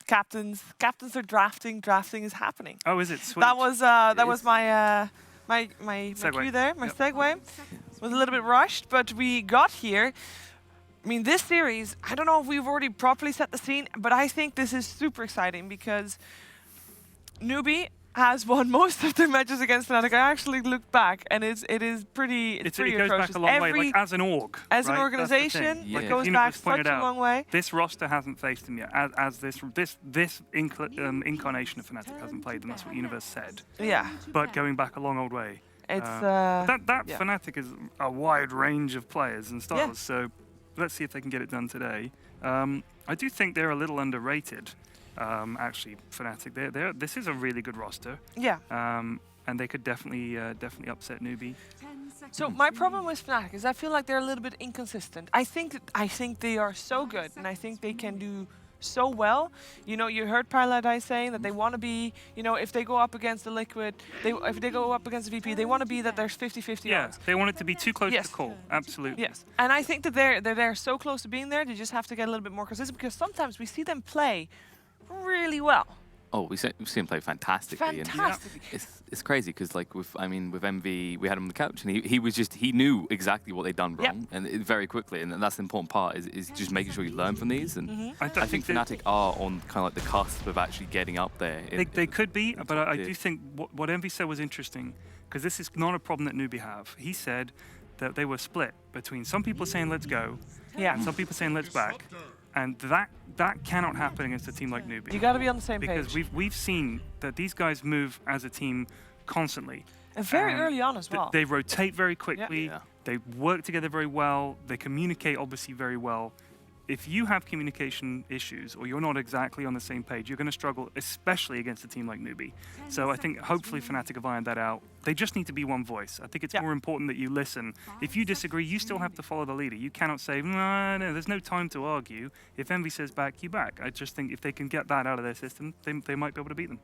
Captains are drafting. Drafting is happening. Oh, is it? Sweet. That was my my cue there. My segue was a little bit rushed, but we got here. I mean, this series, I don't know if we've already properly set the scene, but I think this is super exciting because Newbee has won most of their matches against Fnatic. I actually looked back, and it is pretty it pretty goes atrocious. back a long way, like as an org. As right? an organization, it goes back such a long way. This roster hasn't faced them yet, as this incarnation of Fnatic hasn't played them. That's what Universe said. Yeah. But going back a long old way. It's yeah. Fnatic is a wide range of players and styles, so let's see if they can get it done today. I do think they're a little underrated. Actually, Fnatic, this is a really good roster. Yeah. And they could definitely upset Newbee. So my problem with Fnatic is I feel like they're a little bit inconsistent. I think they are so good, and I think they can do so well. You know, you heard Paradise saying that they want to be, you know, if they go up against the Liquid, if they go up against the VP, they want to be that there's 50-50 Yeah, odds. they want it to be too close to call. Absolutely. Yes, and I think that they're so close to being there. They just have to get a little bit more consistent because sometimes we see them play really well. Oh, we see him play fantastically. Fantastically. And it's crazy because like with MV, we had him on the couch and he knew exactly what they'd done wrong and very quickly, and that's the important part is just making sure you learn from these. And I think Fnatic are on kind of like the cusp of actually getting up there. They could be, but I do think what MV said was interesting because this is not a problem that Newbee have. He said that they were split between some people saying let's go, and some people saying let's back. And that cannot happen against a team like Newbee. You got to be on the same page. Because we've seen that these guys move as a team constantly. And very early on as well. They rotate very quickly. Yeah. They work together very well. They communicate obviously very well. If you have communication issues or you're not exactly on the same page, you're going to struggle, especially against a team like Newbee. So I think hopefully Fnatic have ironed that out. They just need to be one voice. I think it's more important that you listen. If you disagree, you still have to follow the leader. You cannot say, no, there's no time to argue. If Envy says back, you back. I just think if they can get that out of their system, they might be able to beat them.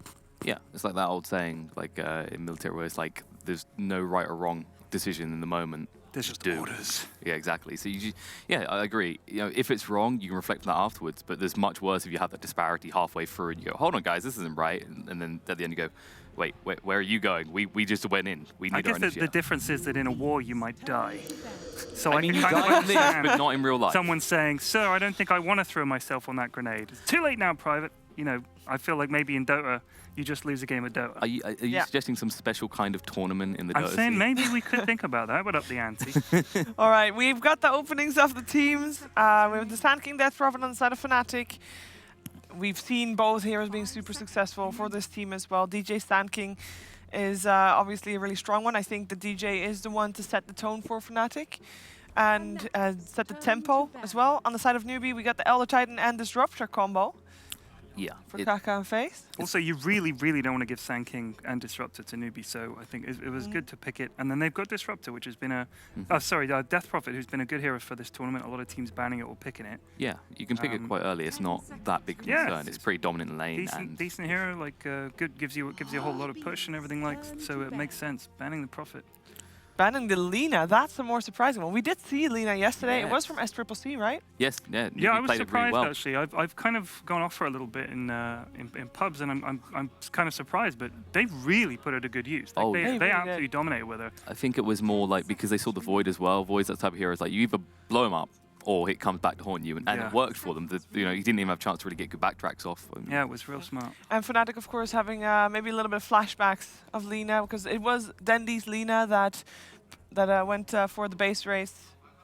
Yeah, it's like that old saying, like in military, where it's like there's no right or wrong decision in the moment. There's just orders. Yeah, exactly. So you just, I agree. You know, if it's wrong, you can reflect on that afterwards. But there's much worse if you have that disparity halfway through and you go, "Hold on, guys, this isn't right." And then at the end you go, "Wait, where are you going? We just went in. We need our initiative." I guess the difference is that in a war you might die. So I mean, can you kind of understand, but not in real life. Someone saying, "Sir, I don't think I want to throw myself on that grenade. It's too late now, Private." You know, I feel like maybe in Dota you just lose a game of Dota. Are you suggesting some special kind of tournament in the Dota I'm saying scene? maybe we could think about that, but up the ante. All right, we've got the openings of the teams. We have the Sand King Death Prophet on the side of Fnatic. We've seen both heroes being super successful for this team as well. DJ Sand King is obviously a really strong one. I think the DJ is the one to set the tone for Fnatic and set the tempo as well. On the side of Newbee, we got the Elder Titan and Disruptor combo. Yeah. For Kaka and Faith. Also, you really, really don't want to give Sand King and Disruptor to Newbee, so I think it was good to pick it. And then they've got Disruptor, which has been Death Prophet, who's been a good hero for this tournament. A lot of teams banning it or picking it. Yeah, you can pick it quite early. It's not that big concern. It's pretty dominant lane. Decent hero, like good, gives you a whole lot of push and everything like. So it makes sense. Banning the Prophet. Banning the Lina, that's the more surprising one. We did see Lina yesterday. It was from SCCC, right? Yes, yeah. Yeah, I was surprised really well. actually. I've kind of gone off for a little bit in pubs, and I'm kind of surprised. But they really put her to good use. Like, they absolutely dominated with her. I think it was more like because they saw the Void as well. Void's that type of hero. It's like you either blow him up or it comes back to haunt you, and it worked for them. You know, you didn't even have a chance to really get good backtracks off. Yeah, it was real smart. And Fnatic, of course, having maybe a little bit of flashbacks of Lina, because it was Dendy's Lina that went for the base race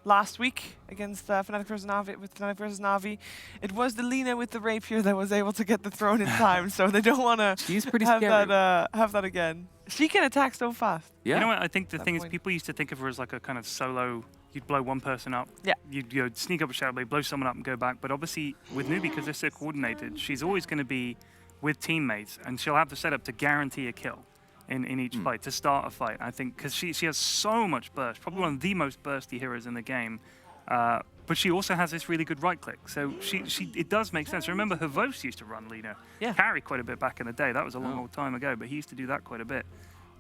last week against Fnatic versus Na'Vi, with Fnatic versus Na'Vi. It was the Lina with the rapier that was able to get the throne in time, so they don't want to have that again. She can attack so fast. Yeah. You know what? I think the thing is, people used to think of her as like a kind of solo. You'd blow one person up. Yeah. You'd sneak up a Shadow Blade, blow someone up, and go back. But obviously, with Newbee, because they're so coordinated, she's always going to be with teammates, and she'll have the setup to guarantee a kill in each fight, to start a fight. I think because she has so much burst, probably one of the most bursty heroes in the game. But she also has this really good right click, so it does make sense. Remember, Havos used to run Lina, carry quite a bit back in the day. That was a long old time ago, but he used to do that quite a bit.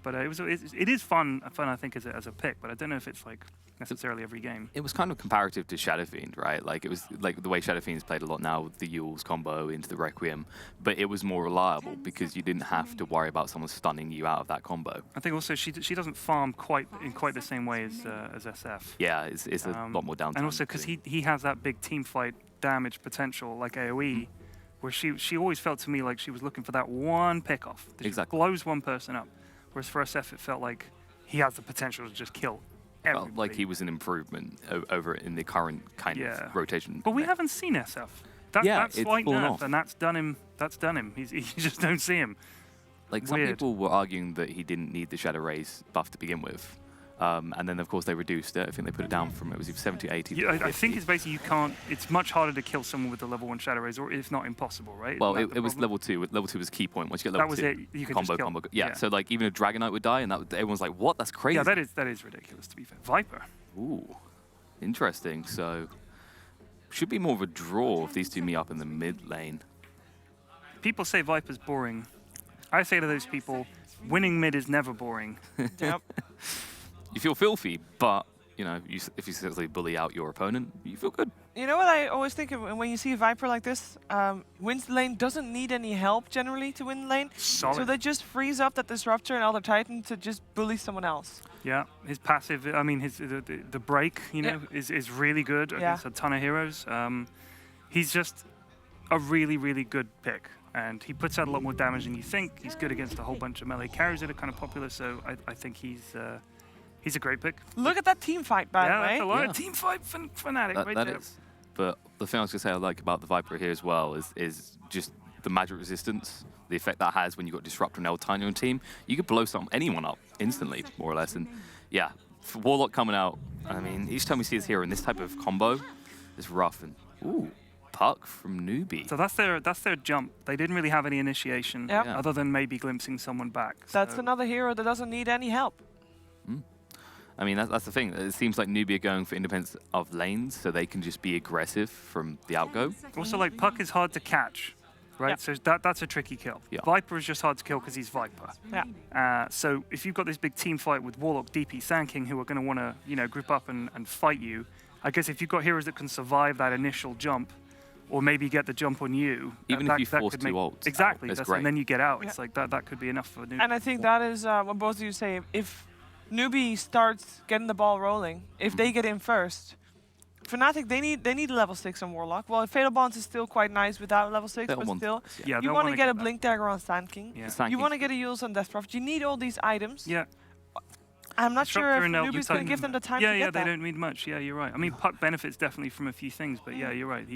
But it is fun, I think, as a pick. But I don't know if it's like necessarily every game. It was kind of comparative to Shadow Fiend, right? Like it was like the way Shadow Fiend's played a lot now with the Yule's combo into the Requiem, but it was more reliable because you didn't have to worry about someone stunning you out of that combo. I think also she doesn't farm in quite the same way as SF. Yeah, it's a lot more downtime. And also because he has that big team fight damage potential like AoE, where she always felt to me like she was looking for that one pick off. That exactly. Blows one person up. Whereas for SF it felt like he has the potential to just kill everybody. Felt like he was an improvement over in the current kind of rotation. But we haven't seen SF. That's slight nerf, and that's done him. You just don't see him. Like some people were arguing that he didn't need the Shadow Rays buff to begin with. And then, of course, they reduced it. I think they put it down from, it was either 70 to 80. Yeah, I think it's basically it's much harder to kill someone with the level 1 Shadow Rays, or if not impossible, right? Well, it was level 2. Level 2 was key point. Once you get level 2, that was it. You could just kill. Combo. Yeah, so like even a Dragonite would die, and everyone's like, what? That's crazy. Yeah, that is ridiculous, to be fair. Viper. Ooh, interesting. So, should be more of a draw if these two meet up in the mid lane. People say Viper's boring. I say to those people, winning mid is never boring. Yep. You feel filthy, but you know, if you successfully bully out your opponent, you feel good. You know what I always think of when you see a Viper like this? Wins the lane doesn't need any help generally to win the lane. Solid. So they just freeze up that Disruptor and Elder Titan to just bully someone else. Yeah, his passive, I mean, the break, you know, is really good against a ton of heroes. He's just a really, really good pick. And he puts out a lot more damage than you think. He's good against a whole bunch of melee carries that are kind of popular, so I think he's a great pick. Look at that team fight, by the way. Yeah, that's a lot of team fight Fnatic right there. Is. But the thing I was going to say I like about the Viper here as well is just the magic resistance, the effect that has when you've got Disruptor and Elder Titan on your team. You could blow anyone up instantly, more or less. And yeah, for Warlock coming out, I mean, each time we see this hero in this type of combo, it's rough. And ooh, Puck from Newbee. So that's their jump. They didn't really have any initiation, other than maybe glimpsing someone back. That's another hero that doesn't need any help. I mean, that's the thing. It seems like Newbee are going for independence of lanes, so they can just be aggressive from the outgo. Also, like, Puck is hard to catch, right? Yep. So that's a tricky kill. Yeah. Viper is just hard to kill because he's Viper. Yeah. So if you've got this big team fight with Warlock, DP, Sand King, who are going to want to, you know, group up and fight you, I guess if you've got heroes that can survive that initial jump, or maybe get the jump on you. Even if you force 2 ults. Exactly, that's great. And then you get out. It's like that could be enough for Newbee. And I think that is what both of you say. If Newbee starts getting the ball rolling, if they get in first, Fnatic, they need a level 6 on Warlock. Well, Fatal Bonds is still quite nice without level 6, Fatal but still, yeah, you want to get a Blink Dagger on Sand King. Yeah. You want to get a Yule's on Death Prophet. You need all these items. Yeah. I'm not sure if Newbee's going to give them the time to get that. They don't need much. Yeah, you're right. I mean, Puck benefits definitely from a few things, but yeah, you're right.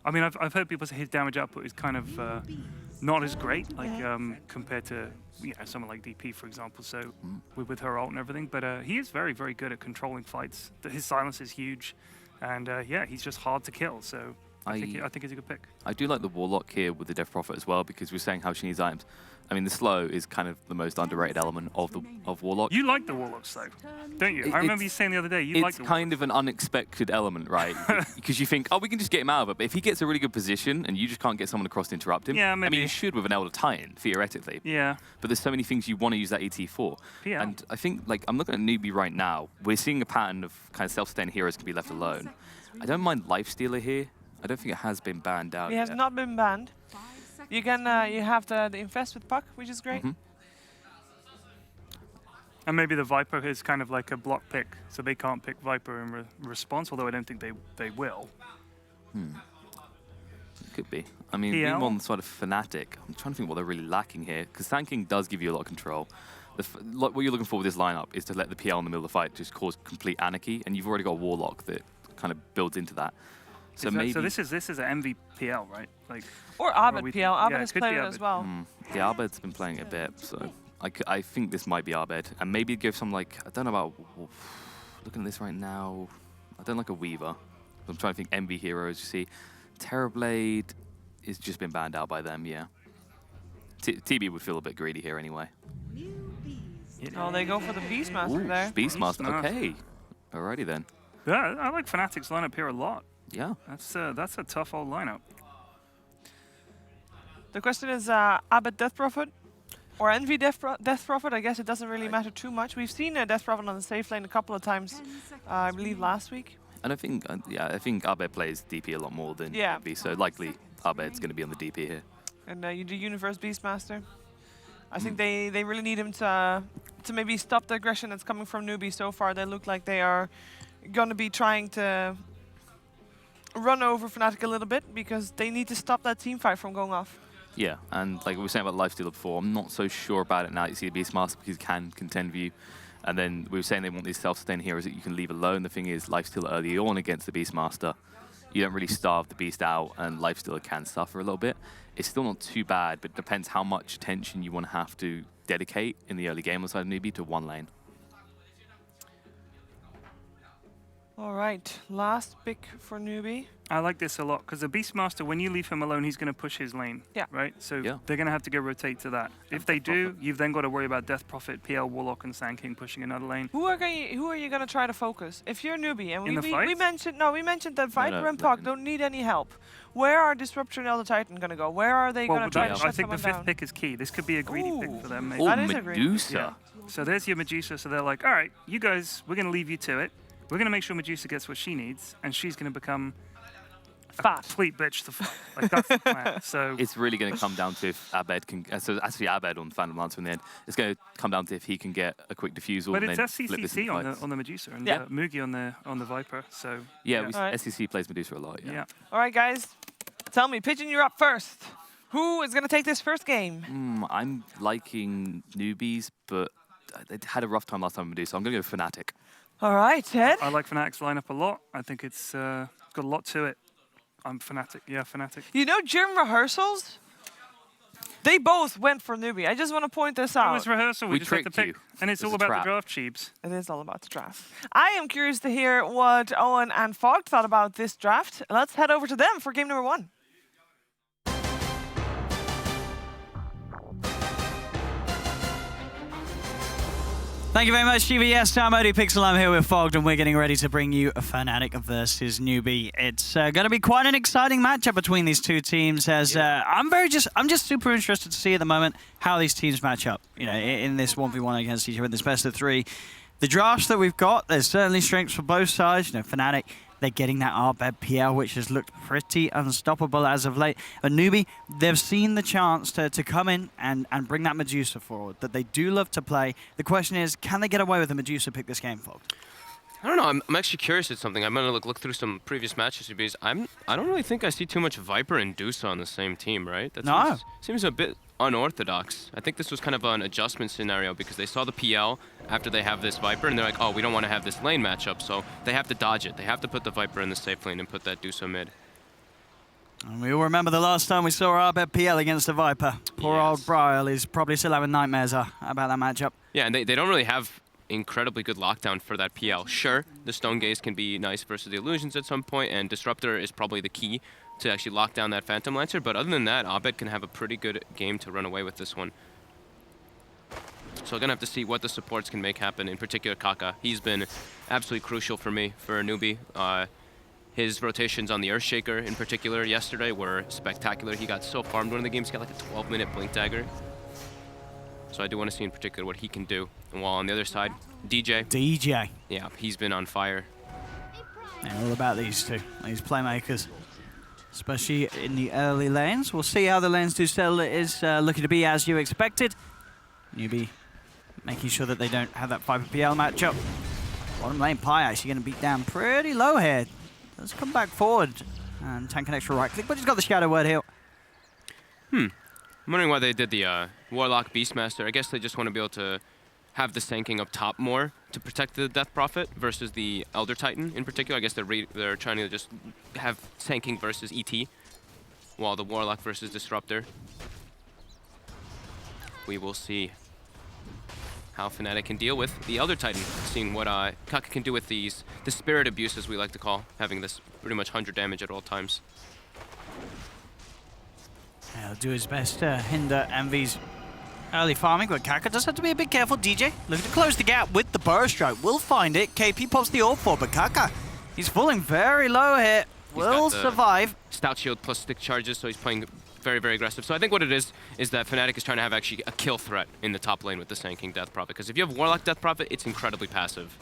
I mean, I've heard people say his damage output is kind of not as great, like compared to someone like DP, for example. So with her ult and everything, but he is very, very good at controlling fights. His silence is huge, and yeah, he's just hard to kill. So I think he's a good pick. I do like the Warlock here with the Death Prophet as well, because we're saying how she needs items. I mean, the slow is kind of the most underrated element of Warlock. You like the Warlock slow, don't you? I remember you saying the other day you like the Warlock. It's kind of an unexpected element, right? Because you think, oh, we can just get him out of it. But if he gets a really good position and you just can't get someone across to interrupt him, yeah, maybe. I mean, you should with an Elder Titan, theoretically. Yeah. But there's so many things you want to use that ET for. Yeah. And I think, like, I'm looking at Newbee right now. We're seeing a pattern of kind of self-sustaining heroes can be left alone. I don't mind Lifestealer here. I don't think it has been banned out yet. It has not been banned. You can you have the infest with Puck, which is great. And maybe the Viper is kind of like a block pick, so they can't pick Viper in response, although I don't think they will. It could be. I mean, being on the side of Fnatic, I'm trying to think what they're really lacking here, because Sand King does give you a lot of control. What you're looking for with this lineup is to let the PL in the middle of the fight just cause complete anarchy, and you've already got a Warlock that kind of builds into that. So maybe. So this is an MVPL, right? Like. Or Abed PL. Abed is playing it as well. Yeah, Abed's been playing it a bit, so I think this might be Abed, and maybe give some like I don't know about. Looking at this right now, I don't like a Weaver. I'm trying to think MV heroes. You see, Terrorblade is just been banned out by them. Yeah. TB would feel a bit greedy here anyway. Oh, they go for the Beastmaster there. Beastmaster, okay. Alrighty then. Yeah, I like Fnatic's lineup here a lot. Yeah. That's a tough old lineup. The question is, Abed Death Prophet? or Envy Death Prophet, I guess it doesn't really matter too much. We've seen Death Prophet on the safe lane a couple of times, I believe last week. And I think, I think Abed plays DP a lot more than Newbee, so likely Abed's going to be on the DP here. And you do Universe Beastmaster. I think they really need him to maybe stop the aggression that's coming from Newbee so far. They look like they are going to be trying to run over Fnatic a little bit because they need to stop that team fight from going off. Yeah, and like we were saying about Lifestealer before, I'm not so sure about it now. You see the Beastmaster because he can contend with you. And then we were saying they want these self-sustained heroes that you can leave alone. The thing is, Lifestealer early on against the Beastmaster, you don't really starve the Beast out, and Lifestealer can suffer a little bit. It's still not too bad, but it depends how much attention you want to have to dedicate in the early game on the side of Newbee to one lane. All right, last pick for Newbee. I like this a lot because the Beastmaster, when you leave him alone, he's going to push his lane. Yeah. Right? So they're going to have to go rotate to that. If they do, you've then got to worry about Death Prophet, PL, Warlock, and Sand King pushing another lane. Who are you going to try to focus? If you're Newbee, and we mentioned that Viper and Puck don't need any help. Where are Disruptor and Elder Titan going to go? Where are they going to try to shut I think the someone fifth down? pick is key. This could be a greedy pick for them. Maybe. Oh, That is a greedy Medusa. Yeah. So there's your Medusa. So they're like, all right, you guys, we're going to leave you to it. We're going to make sure Medusa gets what she needs, and she's going to become a complete bitch to fight. Like, that's the plan. So it's really going to come down to if Abed can. So actually, Abed on Phantom Lancer in the end. It's going to come down to if he can get a quick defusal. But and it's then flip this SCCC into on the Medusa and Mugi on the Viper. So SCC plays Medusa a lot. Yeah. All right, guys, tell me, Pigeon, you're up first. Who is going to take this first game? I'm liking Newbies, but they had a rough time last time with Medusa. So I'm going to go Fnatic. All right, Ted. I like Fnatic's lineup a lot. I think it's got a lot to it. I'm Fnatic. Yeah, Fnatic. You know, during rehearsals, they both went for Newbee. I just want to point this out. It was rehearsal. We just had to pick. And it's all about the draft cheaps. It is all about the draft. I am curious to hear what Owen and Fogg thought about this draft. Let's head over to them for game number 1. Thank you very much, Shiva. Yes, I'm ODPixel. I'm here with Fogged, and we're getting ready to bring you a Fnatic versus Newbee. It's going to be quite an exciting matchup between these two teams. As I'm just super interested to see at the moment how these teams match up. You know, in this 1v1 against each other, in this best of 3. The drafts that we've got, there's certainly strengths for both sides. You know, Fnatic, they're getting that Arbed PL, which has looked pretty unstoppable as of late. But Newbee, they've seen the chance to come in and bring that Medusa forward, that they do love to play. The question is, can they get away with a Medusa pick this game, folks? I don't know. I'm actually curious at something. I'm going to look through some previous matches because I don't really think I see too much Viper and Dusa on the same team, right? That seems a bit unorthodox. I think this was kind of an adjustment scenario because they saw the PL after they have this Viper, and they're like, oh, we don't want to have this lane matchup, so they have to dodge it. They have to put the Viper in the safe lane and put that Dusa mid. And we all remember the last time we saw Arbed PL against the Viper. Poor old Brial is probably still having nightmares about that matchup. Yeah, and they don't really have incredibly good lockdown for that PL. Sure, the Stone Gaze can be nice versus the Illusions at some point, and Disruptor is probably the key to actually lock down that Phantom Lancer, but other than that, Abed can have a pretty good game to run away with this one. So I'm going to have to see what the supports can make happen, in particular Kaka. He's been absolutely crucial for me, for Newbee. His rotations on the Earthshaker in particular yesterday were spectacular. He got so farmed one of the games, he got like a 12-minute Blink Dagger. So I do want to see in particular what he can do. And while on the other side, DJ. Yeah, he's been on fire. Yeah, all about these two, these playmakers. Especially in the early lanes. We'll see how the lanes do sell. It is looking to be as you expected. Newbee making sure that they don't have that Viper PL matchup. Bottom lane, Pi actually going to beat down pretty low here. Does come back forward and tank an extra right click, but he's got the Shadow Word here. I'm wondering why they did the Warlock Beastmaster. I guess they just want to be able to have the Sanking up top more to protect the Death Prophet versus the Elder Titan in particular. I guess they're trying to just have Sanking versus ET, while the Warlock versus Disruptor. We will see how Fnatic can deal with the Elder Titan, seeing what Kaka can do with the Spirit Abuse, as we like to call, having this pretty much 100 damage at all times. He'll do his best to hinder Envy's early farming, but Kaka does have to be a bit careful. DJ looking to close the gap with the Burst Stroke. Will find it. KP pops the AWP for, but Kaka, he's falling very low here. Will survive. Stout Shield plus stick charges, so he's playing very, very aggressive. So I think what it is that Fnatic is trying to have actually a kill threat in the top lane with the Sand King Death Prophet. Because if you have Warlock Death Prophet, it's incredibly passive.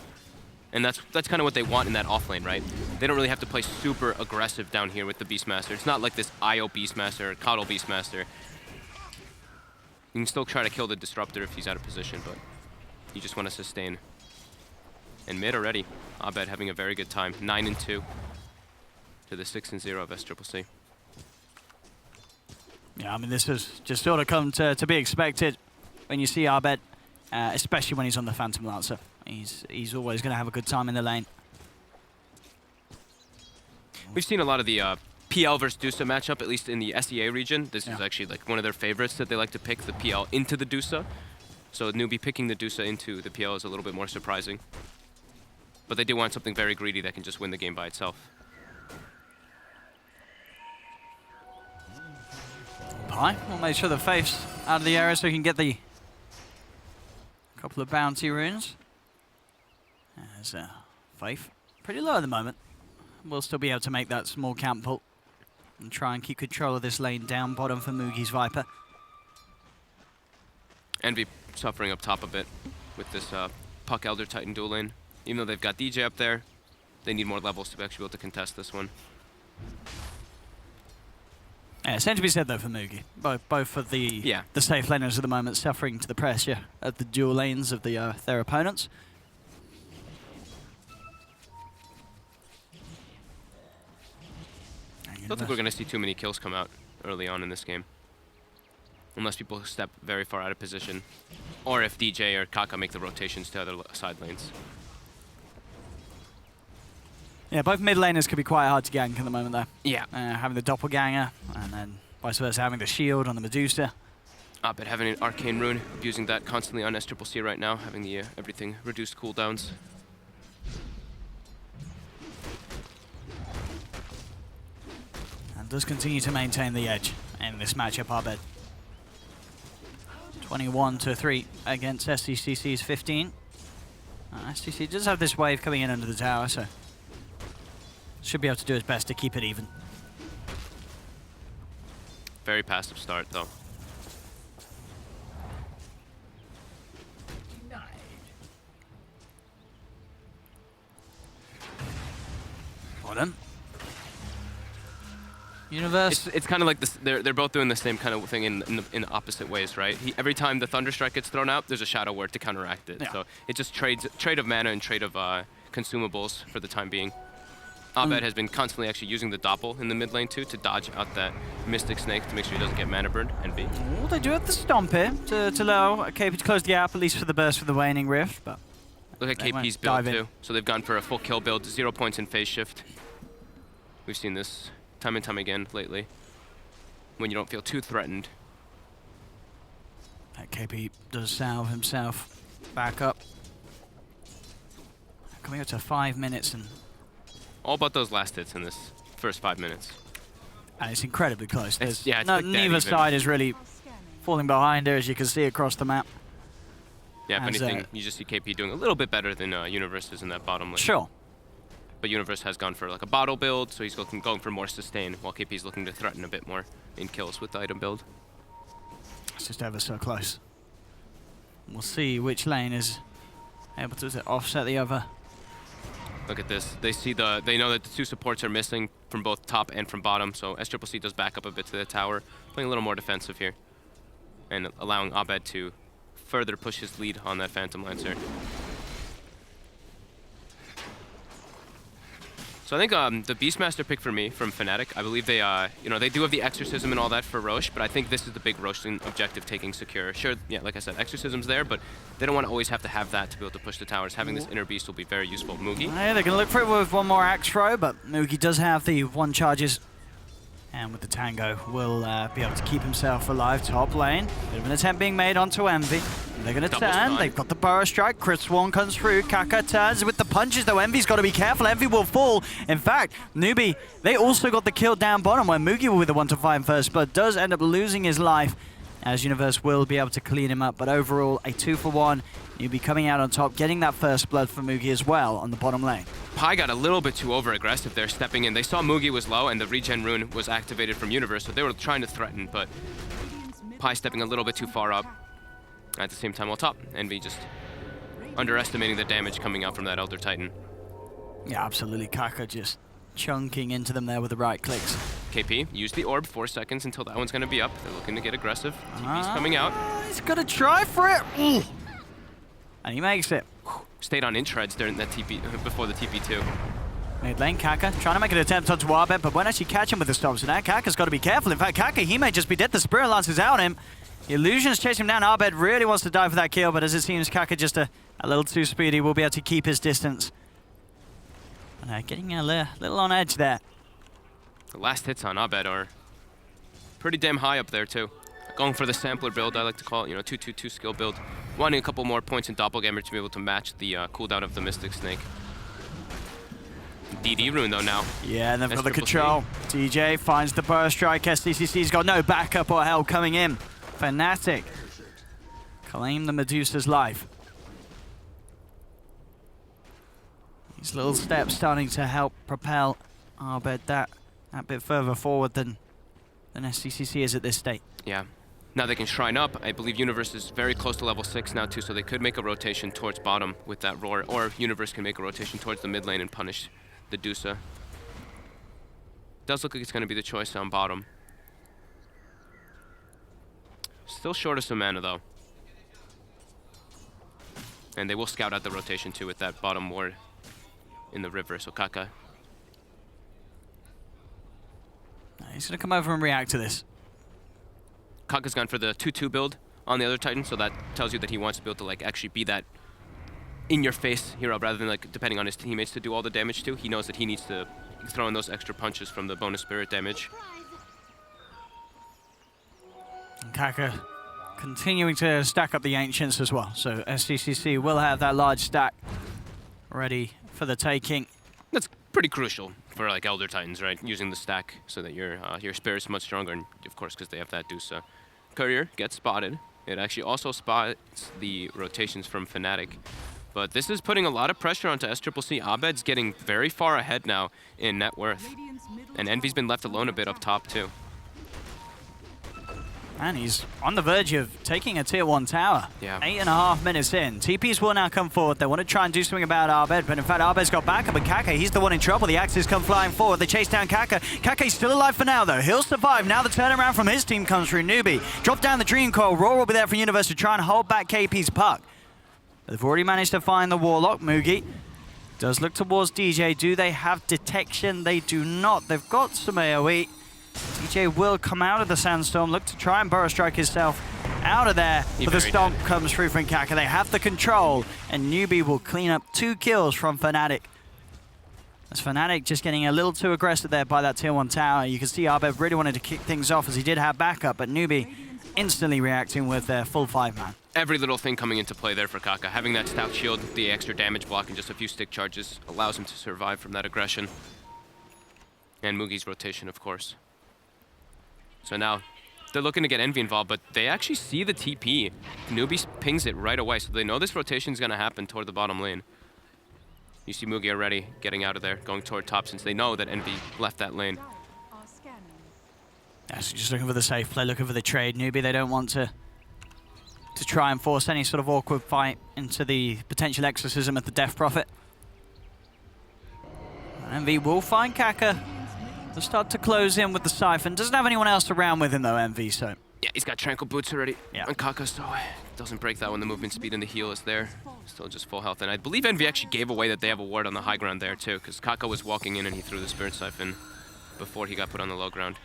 And that's kind of what they want in that off lane, right? They don't really have to play super aggressive down here with the Beastmaster. It's not like this IO Beastmaster or Coddle Beastmaster. You can still try to kill the Disruptor if he's out of position, but you just want to sustain. And mid already, Abed having a very good time. 9-2 to the 6-0 of SCCC. Yeah, I mean, this has just sort of come to be expected when you see Abed, especially when he's on the Phantom Lancer. He's always going to have a good time in the lane. We've seen a lot of the PL versus Dusa matchup, at least in the SEA region. This is actually like one of their favorites that they like to pick, the PL into the Dusa. So Newbee picking the Dusa into the PL is a little bit more surprising. But they do want something very greedy that can just win the game by itself. Pi will make sure the Faith's out of the area so he can get the couple of bounty runes. There's Faith pretty low at the moment. We'll still be able to make that small camp pull and try and keep control of this lane down bottom for Mugi's Viper. Envy suffering up top a bit with this Puck Elder Titan dual lane. Even though they've got DJ up there, they need more levels to actually be able to contest this one. Yeah, same to be said though for Mugi. Both of the safe laners at the moment suffering to the pressure at the dual lanes of their opponents. I don't think we're going to see too many kills come out early on in this game. Unless people step very far out of position. Or if DJ or Kaka make the rotations to other side lanes. Yeah, both mid laners could be quite hard to gank at the moment though. Yeah. Having the Doppelganger, and then vice versa having the shield on the Medusa. But having an Arcane Rune, abusing that constantly on SCCC right now, having the everything reduced cooldowns. Does continue to maintain the edge in this matchup, Abed. 21-3 against SCCC's 15. SCC does have this wave coming in under the tower, so should be able to do his best to keep it even. Very passive start, though. Well done. Universe. It's kind of like this. They're both doing the same kind of thing in opposite ways, right? Every time the Thunderstrike gets thrown out, there's a Shadow Word to counteract it. Yeah. So it just trade of mana and trade of consumables for the time being. Abed has been constantly actually using the Doppel in the mid lane too to dodge out that Mystic Snake to make sure he doesn't get mana burned. Envy. Oh, they do have the Stomp here to allow KP to close the gap, at least for the burst for the Waning Rift. But look at KP's build too. So they've gone for a full kill build, 0 points in phase shift. We've seen this time and time again lately, when you don't feel too threatened. KP does salve himself back up. Coming up to 5 minutes and... all about those last hits in this first 5 minutes. And it's incredibly close. Neither side is really falling behind here, as you can see across the map. Yeah, if anything, you just see KP doing a little bit better than Universe is in that bottom lane. Sure. But Universe has gone for like a bottle build, so he's going for more sustain, while KP's looking to threaten a bit more in kills with the item build. It's just ever so close. We'll see which lane is able to offset the other. Look at this. They know that the two supports are missing from both top and from bottom, so SCCC does back up a bit to the tower, playing a little more defensive here, and allowing Abed to further push his lead on that Phantom Lancer. So I think the Beastmaster pick for me from Fnatic, I believe they they do have the Exorcism and all that for Roche, but I think this is the big Roche objective, taking Secure. Sure, yeah, like I said, Exorcism's there, but they don't want to always have to have that to be able to push the towers. Having this Inner Beast will be very useful. Mugi? Yeah, they're going to look for it with one more axe throw, but Mugi does have the 1 charges. And with the Tango, will be able to keep himself alive top lane. Bit of an attempt being made onto Envy. They're going to turn. They've got the Burrow Strike. Chris Swan comes through. Kaka turns with the punches, though. Envy's got to be careful. Envy will fall. In fact, Newbee, they also got the kill down bottom, where Mugi with the 1-5 first blood does end up losing his life as Universe will be able to clean him up. But overall, a 2-for-1. Newbee coming out on top, getting that first blood for Mugi as well on the bottom lane. Pi got a little bit too over-aggressive there, stepping in. They saw Mugi was low and the regen rune was activated from Universe, so they were trying to threaten, but Pi stepping a little bit too far up. At the same time, on top, Envy just underestimating the damage coming out from that Elder Titan. Yeah, absolutely. Kaka just chunking into them there with the right clicks. KP, use the orb, 4 seconds until that one's going to be up. They're looking to get aggressive. TP's coming out. He's going to try for it. Ooh. And he makes it. Stayed on intreads during that TP, before the TP2. Mid lane, Kaka trying to make an attempt onto Warbet, but won't actually catch him with the stomp. So now Kaka's got to be careful. In fact, Kaka, he may just be dead. The Spirit Lance is out him. The Illusions chase him down. Arbed really wants to die for that kill, but as it seems, Kaka just a little too speedy. Will be able to keep his distance. And, getting a little on edge there. The last hits on Abed are pretty damn high up there too. Going for the sampler build, I like to call it, 2-2-2 skill build. Wanting a couple more points in Doppelganger to be able to match the cooldown of the Mystic Snake. DD rune though now. Yeah, and they've got the control. DJ finds the burst strike. SDCC's got no backup or help coming in. Fnatic claim the Medusa's life. These little steps starting to help propel Arbed that bit further forward than SDCC is at this state. Yeah. Now they can shrine up. I believe Universe is very close to level 6 now too, so they could make a rotation towards bottom with that roar, or Universe can make a rotation towards the mid lane and punish the Dusa. Does look like it's going to be the choice on bottom. Still short of some mana though. And they will scout out the rotation too with that bottom ward in the river, so Kaka. He's going to come over and react to this. Kaka's gone for the 2-2 build on the other Titan, so that tells you that he wants to be able to actually be that in-your-face hero rather than depending on his teammates to do all the damage too. He knows that he needs to throw in those extra punches from the bonus spirit damage. And Kaka continuing to stack up the Ancients as well, so SDCC will have that large stack ready for the taking. That's pretty crucial for Elder Titans, right? Using the stack so that your spirit's much stronger, and of course because they have that Dusa. Courier gets spotted. It actually also spots the rotations from Fnatic. But this is putting a lot of pressure onto SCCC. Abed's getting very far ahead now in net worth. And Envy's been left alone a bit up top too. And he's on the verge of taking a tier 1 tower. Yeah. 8.5 minutes in. TPs will now come forward. They want to try and do something about Arbed, but in fact Arbed's got backup, but Kaka, he's the one in trouble. The axes come flying forward. They chase down Kaka. Kaka's still alive for now though. He'll survive. Now the turnaround from his team comes through. Newbee drop down the Dream Coil. Roar will be there for Universe to try and hold back KP's puck. They've already managed to find the Warlock. Mugi does look towards DJ. Do they have detection? They do not. They've got some AoE. DJ will come out of the Sandstorm, look to try and Burrow Strike himself out of there, but the Stomp comes through from Kaka. They have the control, and Newbee will clean up 2 kills from Fnatic. As Fnatic just getting a little too aggressive there by that tier 1 tower. You can see Arbed really wanted to kick things off as he did have backup, but Newbee instantly reacting with their full 5-man. Every little thing coming into play there for Kaka. Having that stout shield, the extra damage block, and just a few stick charges allows him to survive from that aggression. And Mugi's rotation, of course. So now, they're looking to get Envy involved, but they actually see the TP. Newbee pings it right away, so they know this rotation is going to happen toward the bottom lane. You see Mugi already getting out of there, going toward top, since they know that Envy left that lane. Yeah, so just looking for the safe play, looking for the trade. Newbee, they don't want to try and force any sort of awkward fight into the potential exorcism of the Death Prophet. And Envy will find Kaka. They'll start to close in with the Siphon. Doesn't have anyone else around with him though, Envy, so... Yeah, he's got Tranquil Boots already yeah. on Kaka, so doesn't break that when the movement speed and the heal is there. Still just full health. And I believe Envy actually gave away that they have a ward on the high ground there too, because Kaka was walking in and he threw the Spirit Siphon before he got put on the low ground.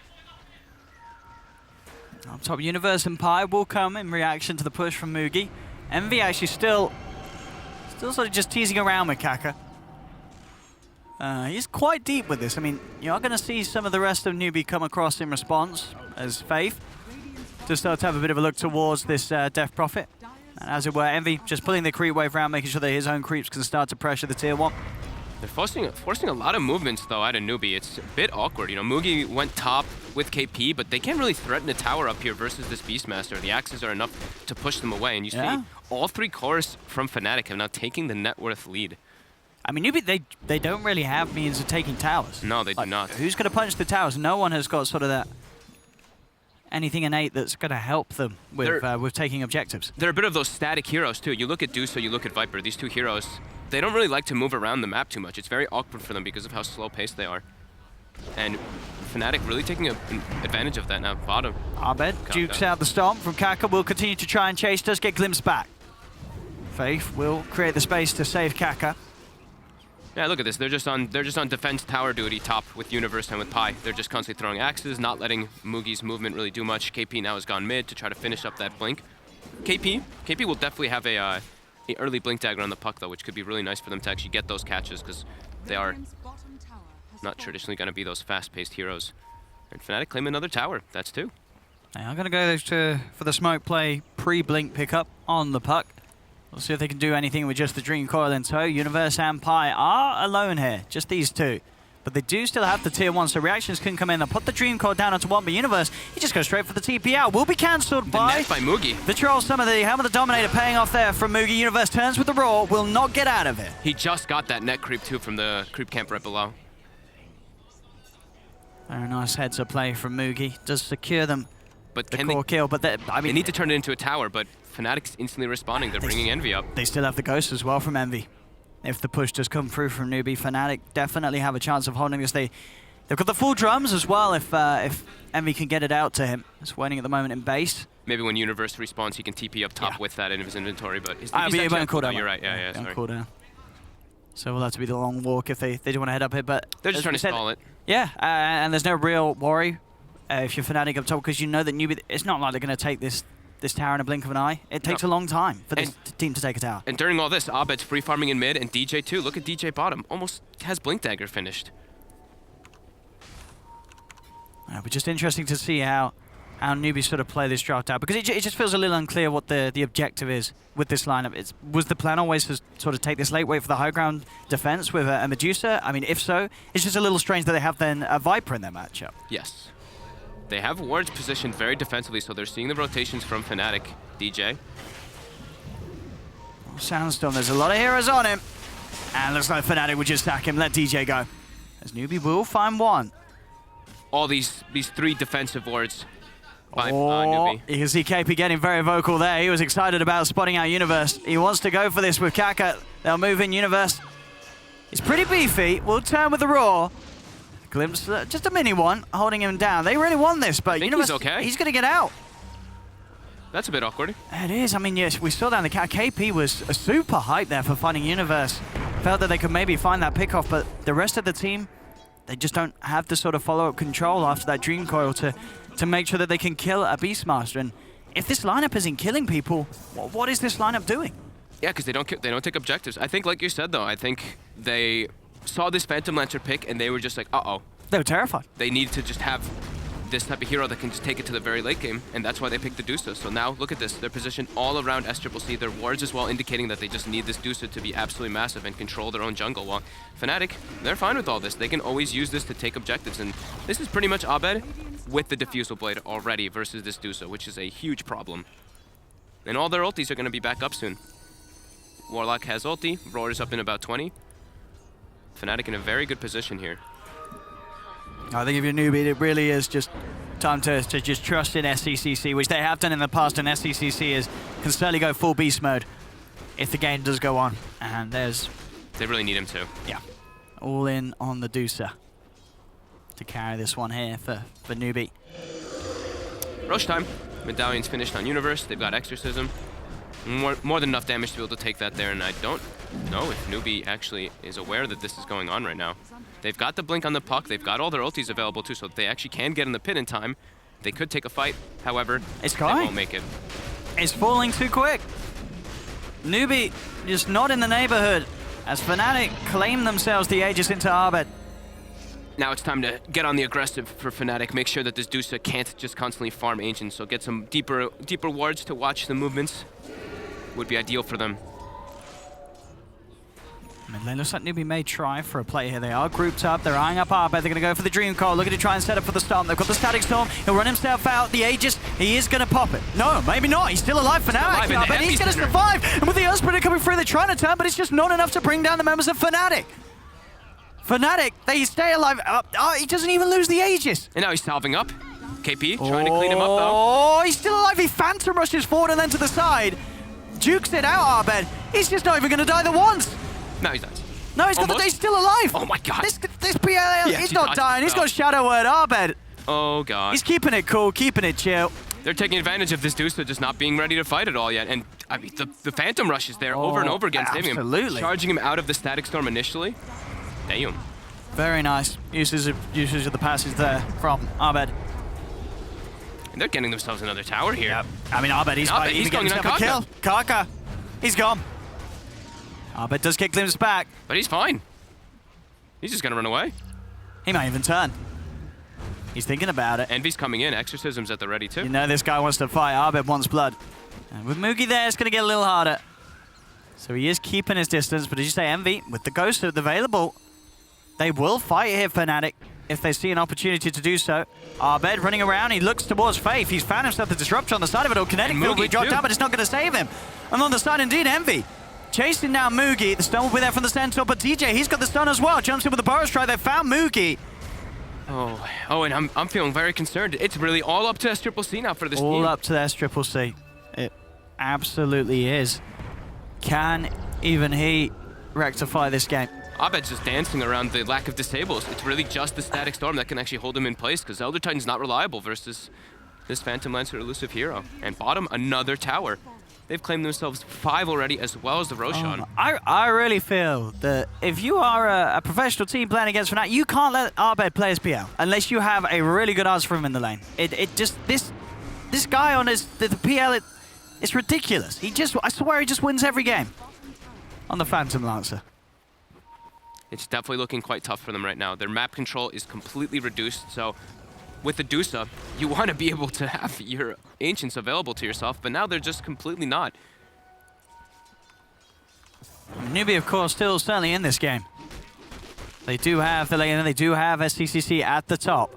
Up top, Universe and Pi will come in reaction to the push from Mugi. Envy actually still sort of just teasing around with Kaka. He's quite deep with this. I mean, you are going to see some of the rest of Newbee come across in response as Faith to start to have a bit of a look towards this Death Prophet. And as it were, Envy just pulling the creep wave around, making sure that his own creeps can start to pressure the tier 1. They're forcing a lot of movements though out of Newbee. It's a bit awkward. Mugi went top with KP, but they can't really threaten a tower up here versus this Beastmaster. The axes are enough to push them away, and you see all 3 cores from Fnatic have now taken the net worth lead. I mean, Newbee, they don't really have means of taking towers. No, they do not. Who's going to punch the towers? No one has got sort of that anything innate that's going to help them with taking objectives. They're a bit of those static heroes too. You look at Dusa, you look at Viper. These 2 heroes, they don't really like to move around the map too much. It's very awkward for them because of how slow-paced they are. And Fnatic really taking advantage of that now. Bottom. Abed dukes out the stomp from Kaka. Will continue to try and chase. Does get glimpsed back. Faith will create the space to save Kaka. Yeah, look at this. They're just on defense tower duty top with Universe and with Pi. They're just constantly throwing axes, not letting Mugi's movement really do much. KP now has gone mid to try to finish up that blink. KP will definitely have a early blink dagger on the puck though, which could be really nice for them to actually get those catches because they are not traditionally going to be those fast-paced heroes. And Fnatic claim another tower. That's 2. They are going to go for the smoke play pre-blink pickup on the puck. We'll see if they can do anything with just the Dream Coil in tow. Universe and Pi are alone here, just these 2. But they do still have the tier 1, so reactions can come in. They'll put the Dream Coil down onto 1, but Universe, he just goes straight for the TP out. Will be cancelled by Mugi. The Troll. Some of the Helmet of the Dominator paying off there from Mugi. Universe turns with the Roar, will not get out of it. He just got that net creep too from the creep camp right below. Very nice heads-up play from Mugi. Does secure them but the core kill, but I mean, they need to turn it into a tower, but Fnatic's instantly responding. They're bringing Envy up. They still have the Ghost as well from Envy. If the push does come through from Newbee, Fnatic definitely have a chance of holding this. They've got the full drums as well if Envy can get it out to him. It's waiting at the moment in base. Maybe when Universe respawns, he can TP up top with that in his inventory, but his TP's actually on cooldown. You're right, yeah, sorry. Cooldown. So we'll have to be the long walk if they do want to head up here, but... They're just trying to stall it. Yeah, and there's no real worry if you're Fnatic up top, because you know that Newbee, it's not like they're going to take this tower in a blink of an eye. It takes a long time for this team to take a tower. And during all this, Abed's free farming in mid, and DJ too. Look at DJ bottom. Almost has Blink Dagger finished. But just interesting to see how Newbee sort of play this draft out, because it just feels a little unclear what the objective is with this lineup. Was the plan always to sort of take this late, wait for the high ground defense with a Medusa? I mean, if so, it's just a little strange that they have then a Viper in their matchup. Yes. They have wards positioned very defensively, so they're seeing the rotations from Fnatic. DJ. Sandstorm, there's a lot of heroes on him. And looks like Fnatic would just sack him, let DJ go. As Newbee will find one. All these 3 defensive wards by Newbee. You can see KP getting very vocal there. He was excited about spotting out Universe. He wants to go for this with Kaka. They'll move in Universe. He's pretty beefy. Will turn with the Roar. Glimpse, just a mini one, holding him down. They really want this, but Universe, he's okay. He's going to get out. That's a bit awkward. It is. I mean, yes, we saw down the KP was super hyped there for finding Universe. Felt that they could maybe find that pickoff, but the rest of the team, they just don't have the sort of follow-up control after that Dream Coil to make sure that they can kill a Beastmaster. And if this lineup isn't killing people, what is this lineup doing? Yeah, because they don't take objectives. I think, like you said, though, I think they saw this Phantom Lancer pick and they were just like, uh-oh. They were terrified. They need to just have this type of hero that can just take it to the very late game, and that's why they picked the Dusa. So now, look at this. They're positioned all around SCCC. Their wards as well, indicating that they just need this Dusa to be absolutely massive and control their own jungle. While Fnatic, they're fine with all this. They can always use this to take objectives, and this is pretty much Abed with the Diffusal Blade already versus this Dusa, which is a huge problem. And all their ultis are going to be back up soon. Warlock has ulti. Roar is up in about 20. Fnatic in a very good position here. I think if you're Newbee, it really is just time to just trust in SCCC, which they have done in the past, and SCCC can certainly go full beast mode if the game does go on. And they really need him to. Yeah. All in on the Dusa to carry this one here for Newbee. Rush time. Medallion's finished on Universe. They've got Exorcism. More than enough damage to be able to take that there, and I don't know if Newbee actually is aware that this is going on right now. They've got the blink on the puck. They've got all their ultis available too, so they actually can get in the pit in time. They could take a fight. However, they won't make it. It's falling too quick. Newbee just not in the neighborhood as Fnatic claim themselves the Aegis into Abed. Now it's time to get on the aggressive for Fnatic. Make sure that this Dusa can't just constantly farm Ancient, so get some deeper wards to watch the movements. Would be ideal for them. Mid lane looks like Newbee may try for a play here. They are grouped up. They're eyeing up Arbed. They're going to go for the Dream Coil. Looking to try and set up for the Storm. They've got the Static Storm. He'll run himself out. The Aegis, he is going to pop it. No, maybe not. He's still alive for now. But he's going to survive. And with the Earthsplitter coming through, they're trying to turn, but it's just not enough to bring down the members of Fnatic. Fnatic, they stay alive. He doesn't even lose the Aegis. And now he's salving up. KP trying to clean him up, though. Oh, he's still alive. He Phantom rushes forward and then to the side. Jukes it out, Arbed. He's just not even going to die the once. No, he's not. No, he's still alive. Oh my god. This PL, he's not dying. He's got Shadow Word, Arbed. Oh god. He's keeping it cool, keeping it chill. They're taking advantage of this Dusa just not being ready to fight at all yet. And I mean, the Phantom Rush is there over and over again, saving him. Charging him out of the Static Storm initially. Damn. Very nice usage of the passage there from Arbed. And they're getting themselves another tower here. Yep. I mean, Arbed, he's going to have a kill. Kaka, he's gone. Arbed does get glimpsed back. But he's fine. He's just going to run away. He might even turn. He's thinking about it. Envy's coming in. Exorcism's at the ready too. You know this guy wants to fight. Arbed wants blood. And with Moogie there, it's going to get a little harder. So he is keeping his distance. But as you say, Envy, with the Ghost available, they will fight here, Fnatic, if they see an opportunity to do so. Arbed running around. He looks towards Faith. He's found himself the disruptor on the side of it all. Kinetic field will drop down, but it's not going to save him. And on the side, indeed, Envy. Chasing down Moogie. The stun will be there from the Centaur, but DJ, he's got the stun as well. Jumps in with the Burrow Strike. They found Moogie. Oh, and I'm feeling very concerned. It's really all up to SCCC now for this team. All up to SCCC. It absolutely is. Can even he rectify this game? Abed's just dancing around the lack of disables. It's really just the Static Storm that can actually hold him in place because Elder Titan's not reliable versus this Phantom Lancer elusive hero. And bottom, another tower. They've claimed themselves 5 already, as well as the Roshan. I really feel that if you are a professional team playing against Fnatic, you can't let Arbed play his PL unless you have a really good answer for him in the lane. This guy on the PL, it's ridiculous. I swear he just wins every game on the Phantom Lancer. It's definitely looking quite tough for them right now. Their map control is completely reduced, so with the Dusa, you want to be able to have your Ancients available to yourself, but now they're just completely not. Newbee, of course, still certainly in this game. They do have the lane, and they do have SCCC at the top.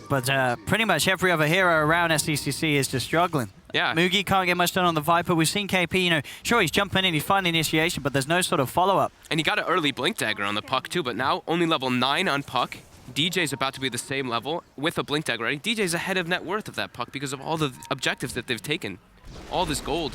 But pretty much every other hero around SCCC is just struggling. Yeah. Moogie can't get much done on the Viper. We've seen KP, sure, he's jumping in, he's finding the initiation, but there's no sort of follow-up. And he got an early Blink Dagger on the Puck too, but now only level 9 on Puck. DJ's about to be the same level with a Blink Dagger already. DJ's ahead of net worth of that Puck because of all the objectives that they've taken. All this gold.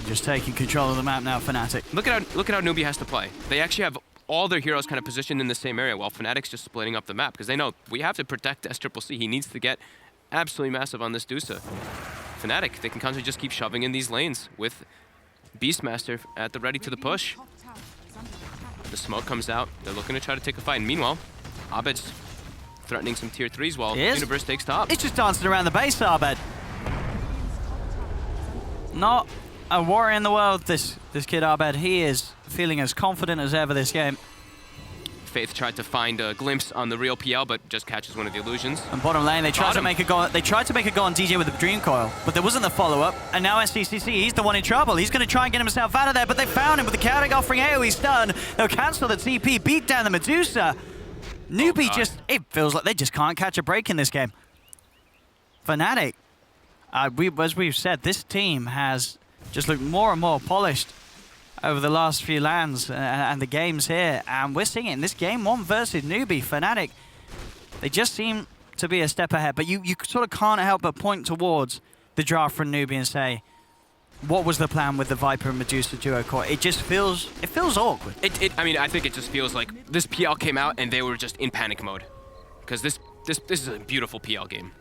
Just taking control of the map now, Fnatic. Look at how Newbee has to play. They actually have all their heroes kind of positioned in the same area while Fnatic's just splitting up the map because they know we have to protect SCCC. He needs to get absolutely massive on this Dusa. Fnatic, they can constantly just keep shoving in these lanes with Beastmaster at the ready to the push. The smoke comes out. They're looking to try to take a fight. And meanwhile, Abed's threatening some tier 3s while Universe takes top. It's just dancing around the base, Arbed. Not a warrior in the world, this kid Arbed. He is feeling as confident as ever this game. Faith tried to find a glimpse on the real PL, but just catches one of the illusions. And bottom lane, they tried to make a go on DJ with the Dream Coil, but there wasn't the follow-up. And now SCCC, he's the one in trouble. He's going to try and get himself out of there, but they found him with the Chaotic offering AoE stun. They'll cancel the TP, beat down the Medusa. Newbee it feels like they just can't catch a break in this game. Fnatic, as we've said, this team has just looked more and more polished over the last few lands and the games here, and we're seeing it in this game 1 versus Newbee. Fnatic, they just seem to be a step ahead, but you sort of can't help but point towards the draft from Newbee and say, what was the plan with the Viper and Medusa duo core? It feels awkward. I mean, I think it just feels like this PL came out and they were just in panic mode, because this is a beautiful PL game.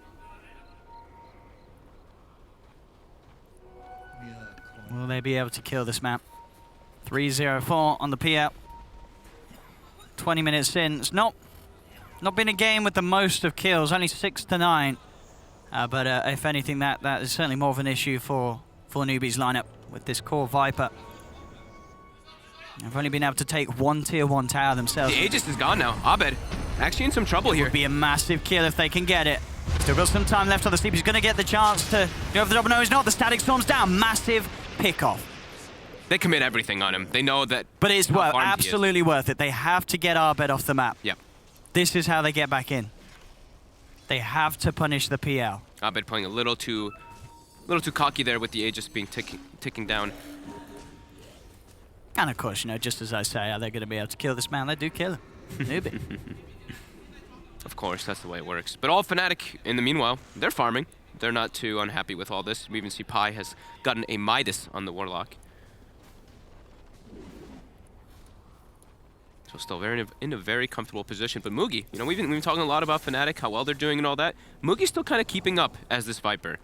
Will they be able to kill this map? 3-0-4 on the PL. 20 minutes in. It's not been a game with the most of kills, only 6 to 9. But if anything, that is certainly more of an issue for Newbee's lineup with this core Viper. They've only been able to take 1 tier 1 tower themselves. The Aegis is gone now. Abed actually in some trouble here. Would be a massive kill if they can get it. Still got some time left on the sleep. He's going to get the chance to go over the top. No, he's not. The Static Storm's down. Massive pick off. They commit everything on him. They know that. But it's absolutely worth it. They have to get Arbed off the map. Yep. This is how they get back in. They have to punish the PL. Arbed playing a little too cocky there with the Aegis being ticking down. And of course, you know, just as I say, are they going to be able to kill this man? They do kill him. Newbee. Of course, that's the way it works. But all Fnatic, in the meanwhile, they're farming. They're not too unhappy with all this. We even see Pi has gotten a Midas on the Warlock. So still in a very comfortable position. But Mugi, you know, we've been talking a lot about Fnatic, how well they're doing and all that. Mugi's still kind of keeping up as this Viper.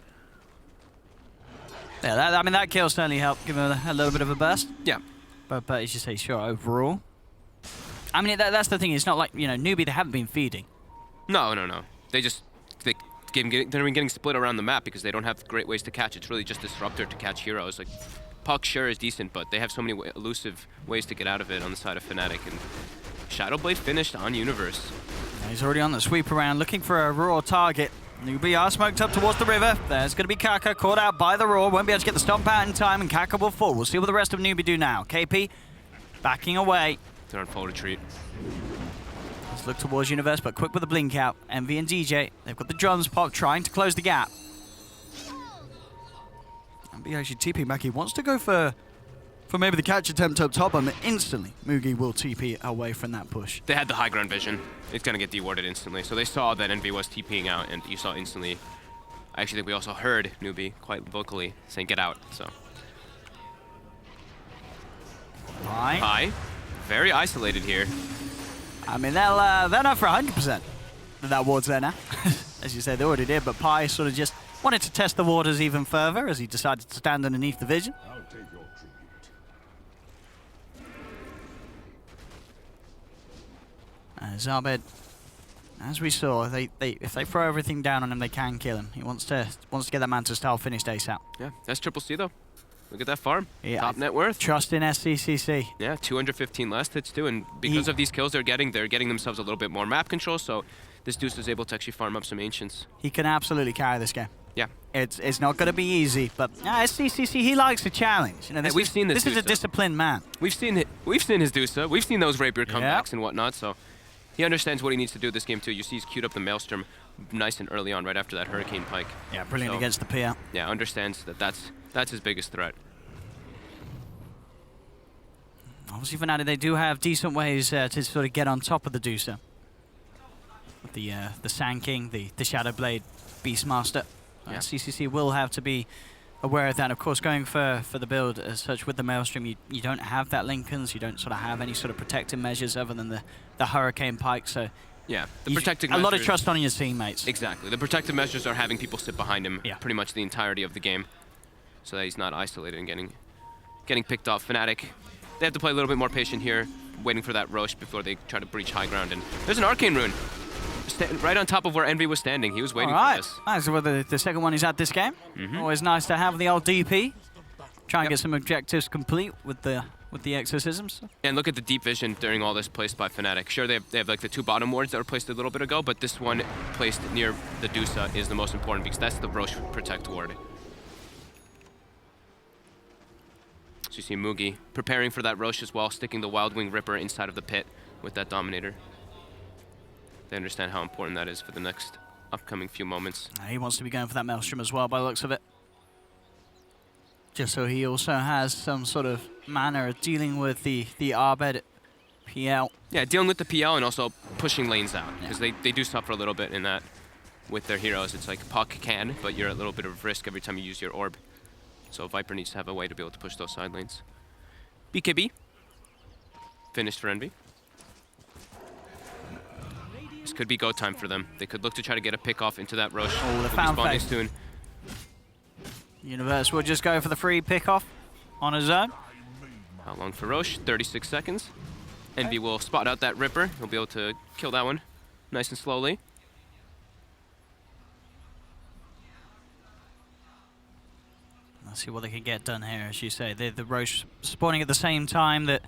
Yeah, I mean, that kill certainly helped give him a little bit of a burst. Yeah. But as you say, sure, overall. I mean, that's the thing. It's not like, you know, Newbee, they haven't been feeding. No. They're getting split around the map because they don't have great ways to catch. It's really just Disruptor to catch heroes. Like, Puck sure is decent, but they have so many elusive ways to get out of it on the side of Fnatic. And Shadowblade finished on Universe. He's already on the sweep around, looking for a raw target. Newbee are smoked up towards the river. There's going to be Kaka caught out by the raw. Won't be able to get the stomp out in time, and Kaka will fall. We'll see what the rest of Newbee do now. KP backing away. They're on full retreat. Let's look towards Universe, but quick with the blink out. MV and DJ, they've got the drums pop, trying to close the gap. MV actually TP back. He wants to go for maybe the catch attempt up top, and instantly Mugi will TP away from that push. They had the high ground vision. It's going to get dewarded instantly. So they saw that Envy was TPing out, and you saw instantly. I actually think we also heard Newbee quite vocally saying, "Get out." So. Pi. Very isolated here. I mean, they're not for 100% that ward's there now. As you say, they already did, but Pi sort of just wanted to test the waters even further as he decided to stand underneath the vision. I'll take your tribute. As Arbed, as we saw, if they throw everything down on him, they can kill him. He wants to get that Manta style finished ASAP. Yeah, that's Triple C though. Look at that farm. Yeah, Top net worth. Trust in SCCC. Yeah, 215 last hits too, and because of these kills they're getting themselves a little bit more map control, so this Deuce is able to actually farm up some Ancients. He can absolutely carry this game. Yeah. It's not going to be easy, but SCCC, he likes a challenge. You know, we've seen this is a disciplined man. We've seen his Deuce. We've seen those Rapier comebacks and whatnot, so he understands what he needs to do this game too. You see he's queued up the Maelstrom nice and early on right after that Hurricane Pike. Yeah, brilliant against the PL. Yeah, understands that's his biggest threat. Obviously, Fnatic, they do have decent ways to sort of get on top of the Deucer. With the Sand King, the Shadowblade Beastmaster. Yeah. CCC will have to be aware of that. Of course, going for the build as such with the Maelstrom, you don't have that Lincolns, you don't sort of have any sort of protective measures other than the Hurricane Pike, so... Yeah, the protective measures... A lot of trust on your teammates. Exactly. The protective measures are having people sit behind him pretty much the entirety of the game, so that he's not isolated and getting picked off. Fnatic, they have to play a little bit more patient here, waiting for that Roche before they try to breach high ground. And there's an Arcane Rune right on top of where Envy was standing. He was waiting for this. Nice. So the second one is at this game. Always nice to have the old DP. Try and get some objectives complete with the exorcisms. And look at the deep vision during all this placed by Fnatic. Sure, they have like the two bottom wards that were placed a little bit ago, but this one placed near the Deuce is the most important because that's the Roche Protect ward. So you see Mugi preparing for that Roche as well, sticking the Wild Wing Ripper inside of the pit with that Dominator. They understand how important that is for the next upcoming few moments. He wants to be going for that Maelstrom as well by the looks of it. Just so he also has some sort of manner of dealing with the Arbed PL. Yeah, dealing with the PL and also pushing lanes out, because they do suffer a little bit in that with their heroes. It's like Puck can, but you're at a little bit of risk every time you use your orb. So Viper needs to have a way to be able to push those side lanes. BKB. Finished for Envy. This could be go time for them. They could look to try to get a pick off into that Roche. Oh, the fan phase. Soon. Universe will just go for the free pick off on his own. How long for Roche? 36 seconds. Envy will spot out that Ripper. He'll be able to kill that one nice and slowly. Let's see what they can get done here, as you say. The Roche spawning at the same time that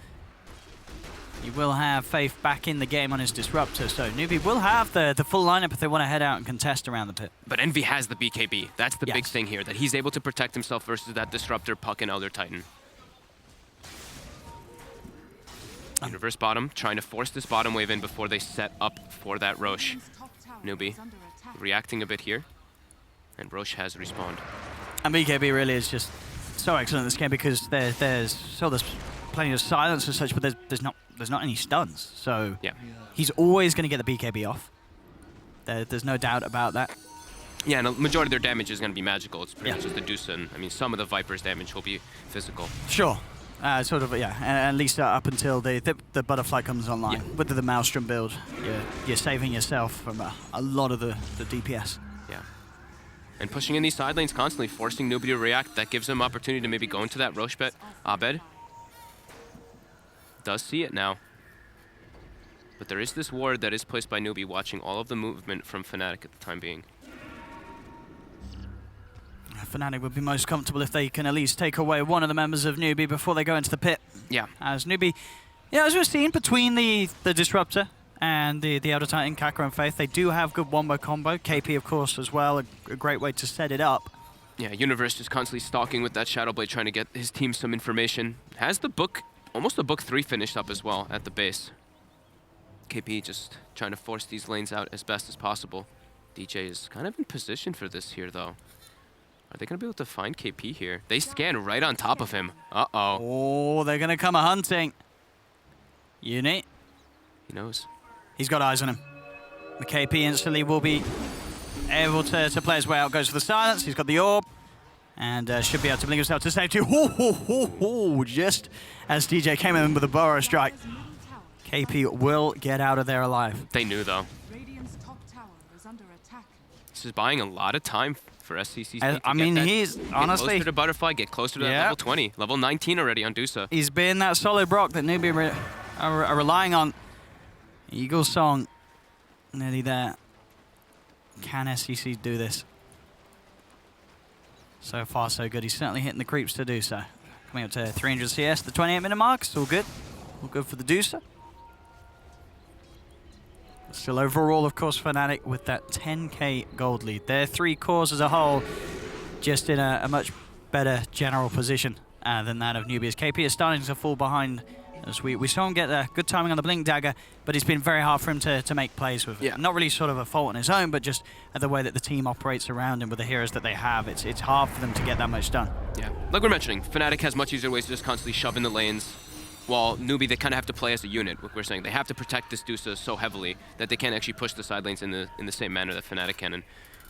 He will have Faith back in the game on his Disruptor, so Newbee will have the full lineup if they want to head out and contest around the pit. But Envy has the BKB. That's the big thing here, that he's able to protect himself versus that Disruptor, Puck, and Elder Titan. Universe bottom, trying to force this bottom wave in before they set up for that Roche. Newbee reacting a bit here, and Roche has respawned. And BKB really is just so excellent in this game because there's plenty of silence and such, but there's not any stuns. So yeah, he's always going to get the BKB off. There's no doubt about that. Yeah, and a majority of their damage is going to be magical. It's pretty much just the Deuce, and I mean, some of the Viper's damage will be physical. Sure. Sort of, yeah. At least up until the Butterfly comes online. With the Maelstrom build, you're saving yourself from a lot of the DPS. Yeah. And pushing in these side lanes constantly, forcing Newbee to react. That gives him opportunity to maybe go into that Roche bet. Abed does see it now. But there is this ward that is placed by Newbee, watching all of the movement from Fnatic at the time being. Fnatic would be most comfortable if they can at least take away one of the members of Newbee before they go into the pit. Yeah. As Newbee, as we've seen between the Disruptor and the Elder Titan, Kaka and Faith, they do have good wombo combo. KP, of course, as well, a great way to set it up. Yeah, Universe just constantly stalking with that Shadowblade, trying to get his team some information. Has the book, almost the book 3 finished up as well at the base. KP just trying to force these lanes out as best as possible. DJ is kind of in position for this here, though. Are they going to be able to find KP here? They scan right on top of him. Uh-oh. Oh, they're going to come a-hunting. Uni. He knows. He's got eyes on him. The KP instantly will be able to play his way out. Goes for the silence. He's got the orb. And should be able to blink himself to safety. Just as DJ came in with a Burrow strike. KP will get out of there alive. They knew, though. This is buying a lot of time for SCCC. I mean, he's honestly... Get closer to Butterfly, get closer to that level 20. Level 19 already on Dusa. He's been that solid Brock that Newbee are relying on. Eagle Song, nearly there. Can SCC do this? So far, so good. He's certainly hitting the creeps to do so. Coming up to 300 CS, the 28-minute mark. It's all good. All good for the Dusa. Still overall, of course, Fnatic with that 10k gold lead. Their 3 cores as a whole just in a much better general position than that of Newbee. As KP is starting to fall behind. As we saw him get good timing on the Blink Dagger, but it's been very hard for him to make plays with it. Yeah. Not really sort of a fault on his own, but just the way that the team operates around him with the heroes that they have. It's hard for them to get that much done. Yeah, like we're mentioning, Fnatic has much easier ways to just constantly shove in the lanes. While Newbee, they kind of have to play as a unit. What we're saying, they have to protect this Dusa so heavily that they can't actually push the side lanes in the same manner that Fnatic can. And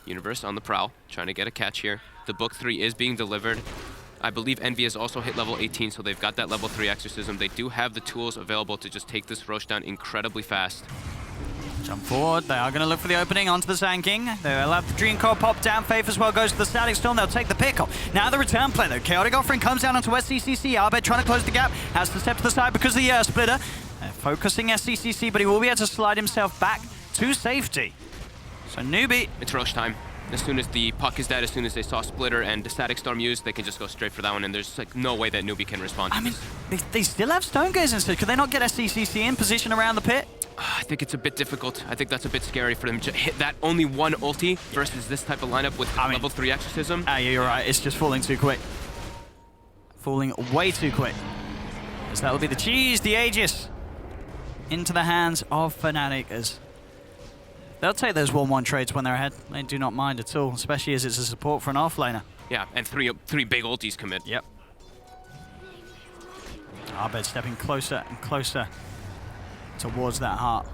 Universe on the prowl, trying to get a catch here. The book 3 is being delivered. I believe Envy has also hit level 18, so they've got that level 3 exorcism. They do have the tools available to just take this Roche down incredibly fast. Jump forward, they are going to look for the opening onto the Sand King. They'll have the Dream Core pop down. Faith as well goes to the Static Storm. They'll take the pickle. Now the return play though. Chaotic Offering comes down onto SCCC. Abed trying to close the gap. Has to step to the side because of the Splitter. They're focusing SCCC, but he will be able to slide himself back to safety. So Newbee. It's Roche time. As soon as the Puck is dead, as soon as they saw Splitter and the Static Storm used, they can just go straight for that one, and there's like no way that Newbee can respond to I mean, this. they still have Stone Gaze instead. Could they not get SCCC in position around the pit? I think it's a bit difficult. I think that's a bit scary for them to hit that only one ulti versus this type of lineup with level 3 exorcism. Yeah, you're right. It's just falling too quick. Falling way too quick. So that will be the cheese, the Aegis, into the hands of Fnatic as they'll take those 1-1 trades when they're ahead. They do not mind at all, especially as it's a support for an offlaner. Yeah, and three big ultis commit. Yep. Abed stepping closer and closer towards that heart.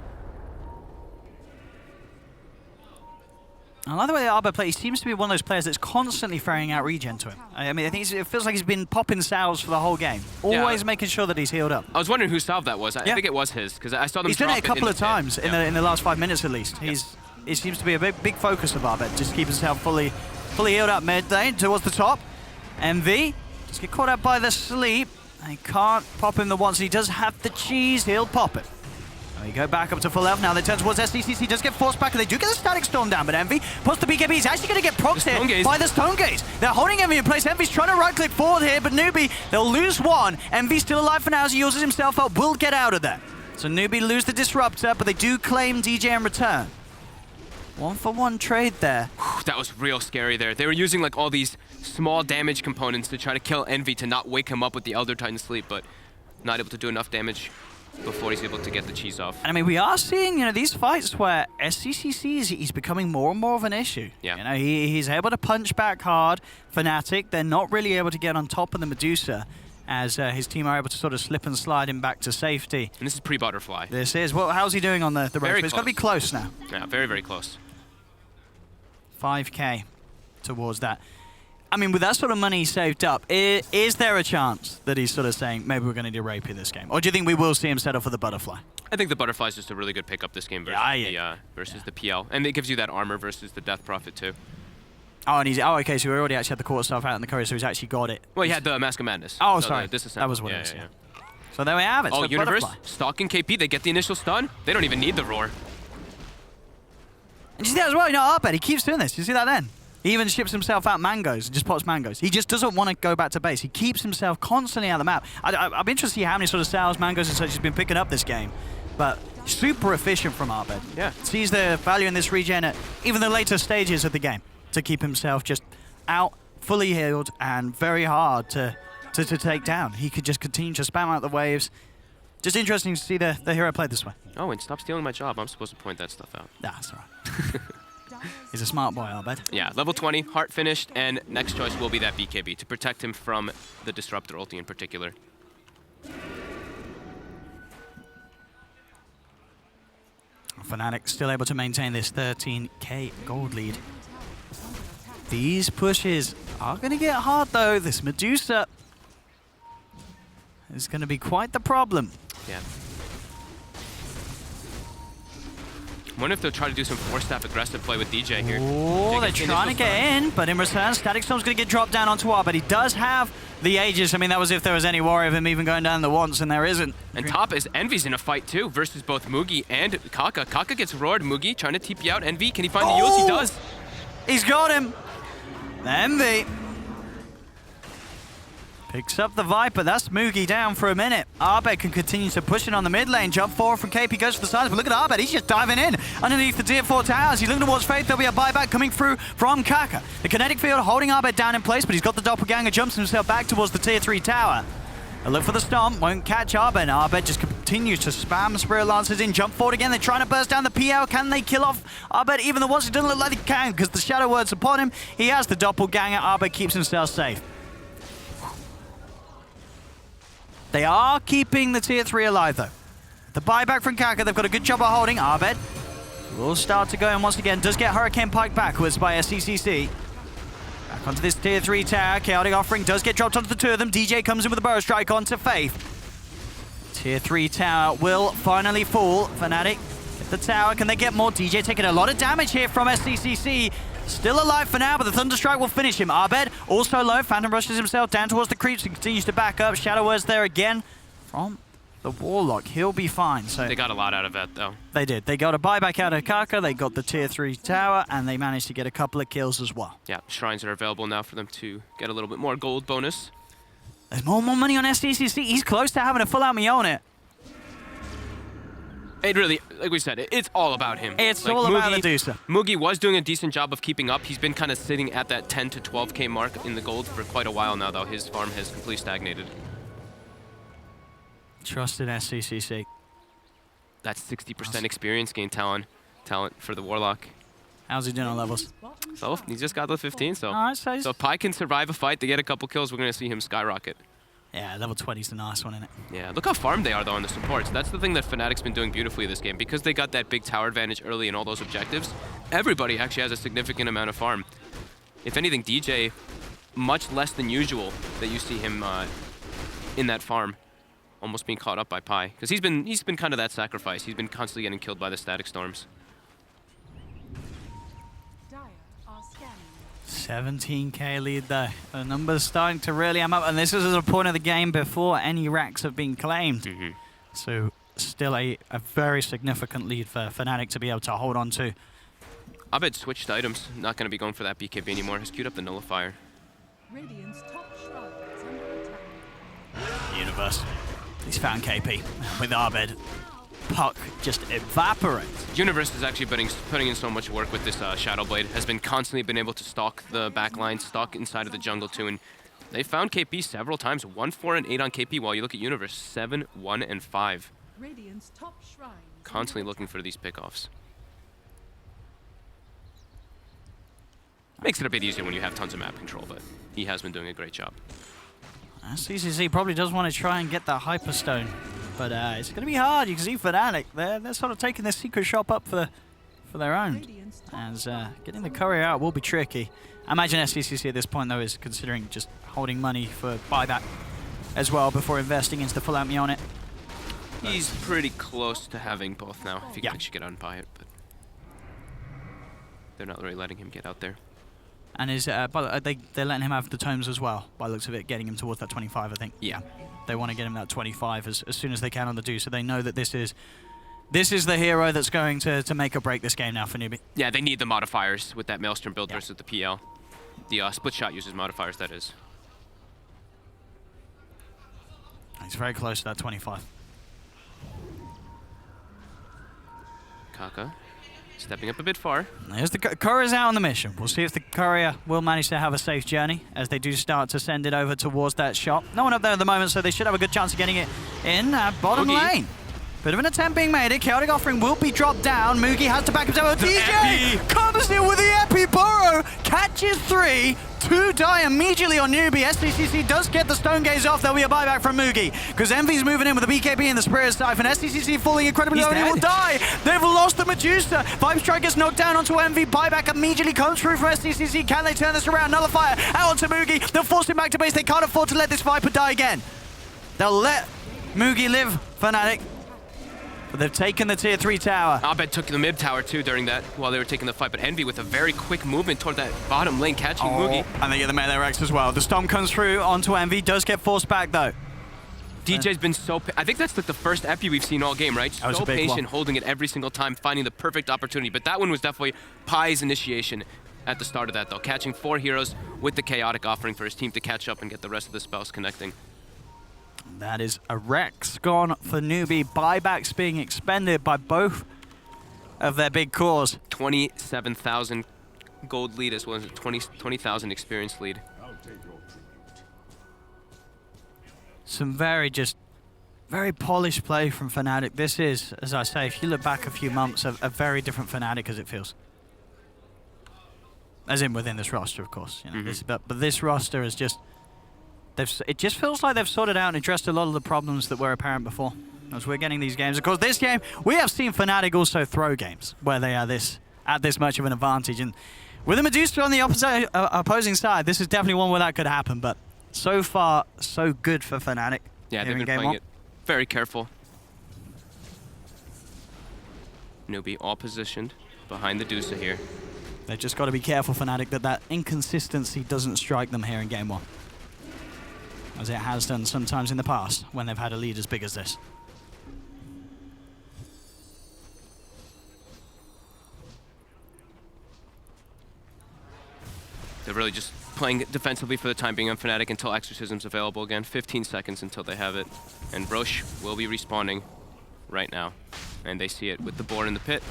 I like the way that Abed plays. He seems to be one of those players that's constantly throwing out regen to him. I mean, I think it feels like he's been popping salves for the whole game. Always making sure that he's healed up. I was wondering whose salve that was. I think it was his, because I saw them He's done it a couple of times in the last 5 minutes at least. It seems to be a big focus of Abed. Just keep himself fully healed up mid lane towards the top. MV just get caught out by the sleep. They can't pop him the once. He does have the cheese. He'll pop it. We go back up to full health now. They turn towards SCCC. Does get forced back, and they do get the Static Storm down. But Envy puts the BKB. He's actually going to get procced here by the Stone Gaze. They're holding Envy in place. Envy's trying to right-click forward here, but Newbee, they'll lose one. Envy's still alive for now as he uses himself up. Will get out of there. So Newbee lose the Disruptor, but they do claim DJ in return. 1-for-1 trade there. Whew, that was real scary there. They were using like all these small damage components to try to kill Envy to not wake him up with the Elder Titan sleep, but not able to do enough damage before he's able to get the cheese off. And I mean, we are seeing, these fights where SCCC he's becoming more and more of an issue. Yeah. He's able to punch back hard. Fnatic, they're not really able to get on top of the Medusa, as his team are able to sort of slip and slide him back to safety. And this is pre-Butterfly. This is. Well, how's he doing on the road? It's got to be close now. Yeah, very, very close. 5k towards that. I mean, with that sort of money saved up, is there a chance that he's sort of saying, maybe we're going to do Rapey this game? Or do you think we will see him settle for the Butterfly? I think the Butterfly is just a really good pickup this game versus the PL. And it gives you that armor versus the Death Prophet too. Oh, and okay, so we already actually had the court stuff out in the courier, so he's actually got it. Well, he had the Mask of Madness. Oh, so sorry. That was what it was. Yeah. So there we have it. Oh, so Universe, Butterfly. stalking KP, they get the initial stun. They don't even need the roar. And you see that as well, Arbed, he keeps doing this. You see that then? He even ships himself out mangoes and just pops mangoes. He just doesn't want to go back to base. He keeps himself constantly out of the map. I'm interested to see how many sort of sales, mangoes and such he's been picking up this game. But super efficient from Arbed. Yeah. Sees the value in this regen at even the later stages of the game to keep himself just out, fully healed, and very hard to take down. He could just continue to spam out the waves. Just interesting to see the hero play this way. Oh, and stop stealing my job. I'm supposed to point that stuff out. Nah, that's all right. He's a smart boy, Arbed. Yeah, level 20, heart finished, and next choice will be that BKB to protect him from the Disruptor ulti in particular. Fnatic still able to maintain this 13k gold lead. These pushes are going to get hard though. This Medusa is going to be quite the problem. Yeah. I wonder if they'll try to do some four-step aggressive play with DJ here. Oh, they're trying to get in, but in return, Static Storm's going to get dropped down onto but he does have the Aegis. I mean, that was if there was any worry of him even going down the once, and there isn't. And top is Envy's in a fight too, versus both Mugi and Kaka. Kaka gets roared, Mugi trying to TP out Envy. Can he find the ult? He does. He's got him. Envy picks up the Viper. That's Mugi down for a minute. Arbed can continue to push it on the mid lane. Jump forward from KP, goes to the sides, but look at Arbed. He's just diving in underneath the tier 4 towers. He's looking towards Faith. There'll be a buyback coming through from Kaka. The kinetic field holding Arbed down in place, but he's got the doppelganger, jumps himself back towards the tier 3 tower. A look for the stomp, won't catch Arbed. Arbed just continues to spam Spirit Lancers in. Jump forward again. They're trying to burst down the PL. Can they kill off Arbed? Even the ones it doesn't look like they can, because the Shadow Word's upon him. He has the doppelganger. Arbed keeps himself safe. They are keeping the tier 3 alive though. The buyback from Kaka, they've got a good job of holding. Arbed will start to go in once again. Does get Hurricane Pike backwards by SCCC. Back onto this tier 3 tower. Chaotic Offering does get dropped onto the two of them. DJ comes in with a Burrow Strike onto Faith. Tier 3 tower will finally fall. Fnatic get the tower. Can they get more? DJ taking a lot of damage here from SCCC. Still alive for now, but the Thunderstrike will finish him. Arbed also low. Phantom rushes himself down towards the creeps and continues to back up. Shadow Word's there again from the Warlock. He'll be fine. So they got a lot out of that, though. They did. They got a buyback out of Kaka. They got the tier 3 tower, and they managed to get a couple of kills as well. Yeah, shrines are available now for them to get a little bit more gold bonus. There's more money on SCCC. He's close to having a full-out Mjolnir. It really, like we said, it's all about him. It's like all about Medusa. Mugi was doing a decent job of keeping up. He's been kind of sitting at that 10 to 12k mark in the gold for quite a while now, though. His farm has completely stagnated. Trust in SCCC. That's 60% experience gain talent for the Warlock. How's he doing on levels? So he just got the 15, so. All right, so if Pi can survive a fight, they get a couple kills, we're going to see him skyrocket. Yeah, level 20's the nice one, isn't it? Yeah, look how farmed they are, though, on the supports. That's the thing that Fnatic's been doing beautifully this game. Because they got that big tower advantage early in all those objectives, everybody actually has a significant amount of farm. If anything, DJ, much less than usual that you see him in that farm, almost being caught up by Pi. Because he's been kind of that sacrifice. He's been constantly getting killed by the static storms. 17k lead though. The numbers starting to really am up, and this is at a point of the game before any racks have been claimed. So still a very significant lead for Fnatic to be able to hold on to. Arbed switched items. Not going to be going for that BKB anymore. Has queued up the Nullifier. Radiant's top shrine is under attack. Universe. He's found KP with Arbed. puck just evaporates. Universe is actually putting in so much work with this Shadow Blade. Has been constantly been able to stalk the backline, stalk inside of the jungle too, and they found KP several times. 1, 4, and 8 on KP. While you look at Universe, 7, 1, and 5. Radiant's top shrine. Constantly looking for these pickoffs. Makes it a bit easier when you have tons of map control, but he has been doing a great job. CCC probably does want to try and get that Hyperstone, but it's going to be hard. You can see Fnatic, they're sort of taking this secret shop up for their own. As getting the courier out will be tricky. I imagine SCCC at this point, though, is considering just holding money for buyback as well before investing into the full out on it. He's pretty close to having both now, if he can actually get out and buy it, but they're not really letting him get out there. And is they're letting him have the tomes as well, by the looks of it, getting him towards that 25, I think. Yeah. They want to get him that 25 as soon as they can on the do, so they know that this is the hero that's going to make or break this game now for Newbee. Yeah, they need the modifiers with that Maelstrom build versus the PL. The split shot uses modifiers, that is. He's very close to that 25. Kaka stepping up a bit far. There's the courier's out on the mission. We'll see if the courier will manage to have a safe journey as they do start to send it over towards that shop. No one up there at the moment, so they should have a good chance of getting it in bottom lane. Bit of an attempt being made. A chaotic offering will be dropped down. Mugi has to back himself. DJ comes in with the Epi Burrow, catches 3. 2 die immediately on Newbee. SCCC does get the Stone Gaze off. There'll be a buyback from Mugi because Envy's moving in with the BKB and the Spirit Siphon. SCCC falling incredibly low and he will die. They've lost the Medusa. Vibe Strike gets knocked down onto Envy. Buyback immediately comes through from SCCC. Can they turn this around? Nullifier out onto Mugi. They'll force him back to base. They can't afford to let this Viper die again. They'll let Mugi live, Fnatic. But they've taken the tier 3 tower. Abed took the mid tower too during that while they were taking the fight, but Envy with a very quick movement toward that bottom lane, catching Mugi. And they get the melee Rex as well. The Storm comes through onto Envy, does get forced back though. DJ's been so... I think that's like the first epi we've seen all game, right? So patient, holding it every single time, finding the perfect opportunity. But that one was definitely Pai's initiation at the start of that though. Catching 4 heroes with the chaotic offering for his team to catch up and get the rest of the spells connecting. That is a Rex gone for Newbee. Buybacks being expended by both of their big cores. 27,000 gold lead as well as a 20,000 experience lead. Some very polished play from Fnatic. This is, as I say, if you look back a few months, a very different Fnatic as it feels. As in within this roster, of course. You know, but this roster is just... It just feels like they've sorted out and addressed a lot of the problems that were apparent before as we're getting these games. Of course, this game, we have seen Fnatic also throw games where they are at this much of an advantage. And with a Medusa on the opposing side, this is definitely one where that could happen. But so far, so good for Fnatic. Yeah, they've been playing it very careful. Newbee all positioned behind the Dusa here. They've just got to be careful, Fnatic, that inconsistency doesn't strike them here in game 1. As it has done sometimes in the past when they've had a lead as big as this. They're really just playing defensively for the time being on Fnatic until Exorcism's available again. 15 seconds until they have it. And Roche will be respawning right now. And they see it with the board in the pit.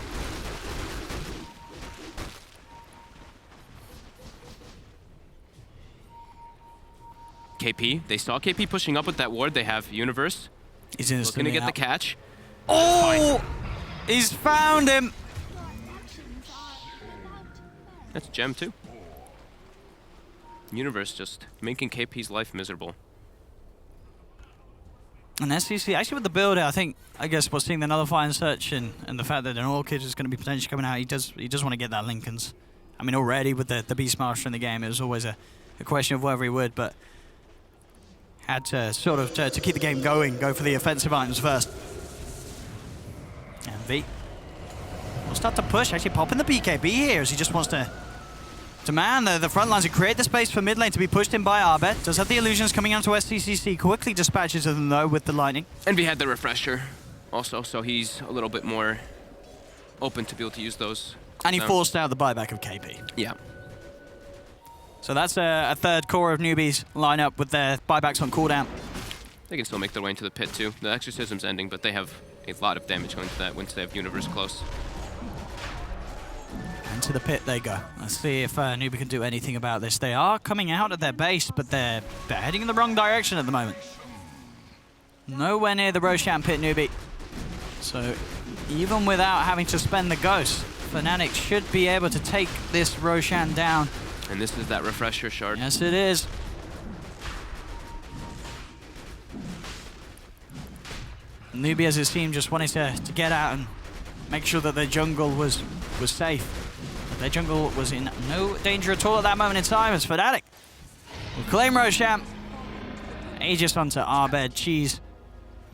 KP, they saw KP pushing up with that ward. They have Universe. He's in looking to get the catch. Oh! He's found him! That's Gem too. Universe just making KP's life miserable. And SCC, actually with the build, I guess we're seeing the Nullify and Search and the fact that an Orchid is going to be potentially coming out, he does want to get that Lincolns. I mean, already with the Beastmaster in the game, it was always a question of whether he would, but had to sort of to keep the game going, go for the offensive items first. And V will start to push, actually popping the BKB here as he just wants to man the front lines and create the space for mid lane to be pushed in by Arbet. Does have the illusions coming onto SCCC, quickly dispatches them though with the lightning. And we had the refresher also, so he's a little bit more open to be able to use those. And he forced out the buyback of KP. Yeah. So that's a third core of Newbee's lineup with their buybacks on cooldown. They can still make their way into the pit too. The Exorcism's ending, but they have a lot of damage going to that once they have Universe close. Into the pit they go. Let's see if Newbee can do anything about this. They are coming out of their base, but they're heading in the wrong direction at the moment. Nowhere near the Roshan pit, Newbee. So even without having to spend the Ghost, Fnatic should be able to take this Roshan down. And this is that refresher shard. Yes, it is. Newbee as his team just wanted to get out and make sure that their jungle was safe. But their jungle was in no danger at all at that moment in time as Fnatic will claim Roshan. Aegis onto Abed, Cheese,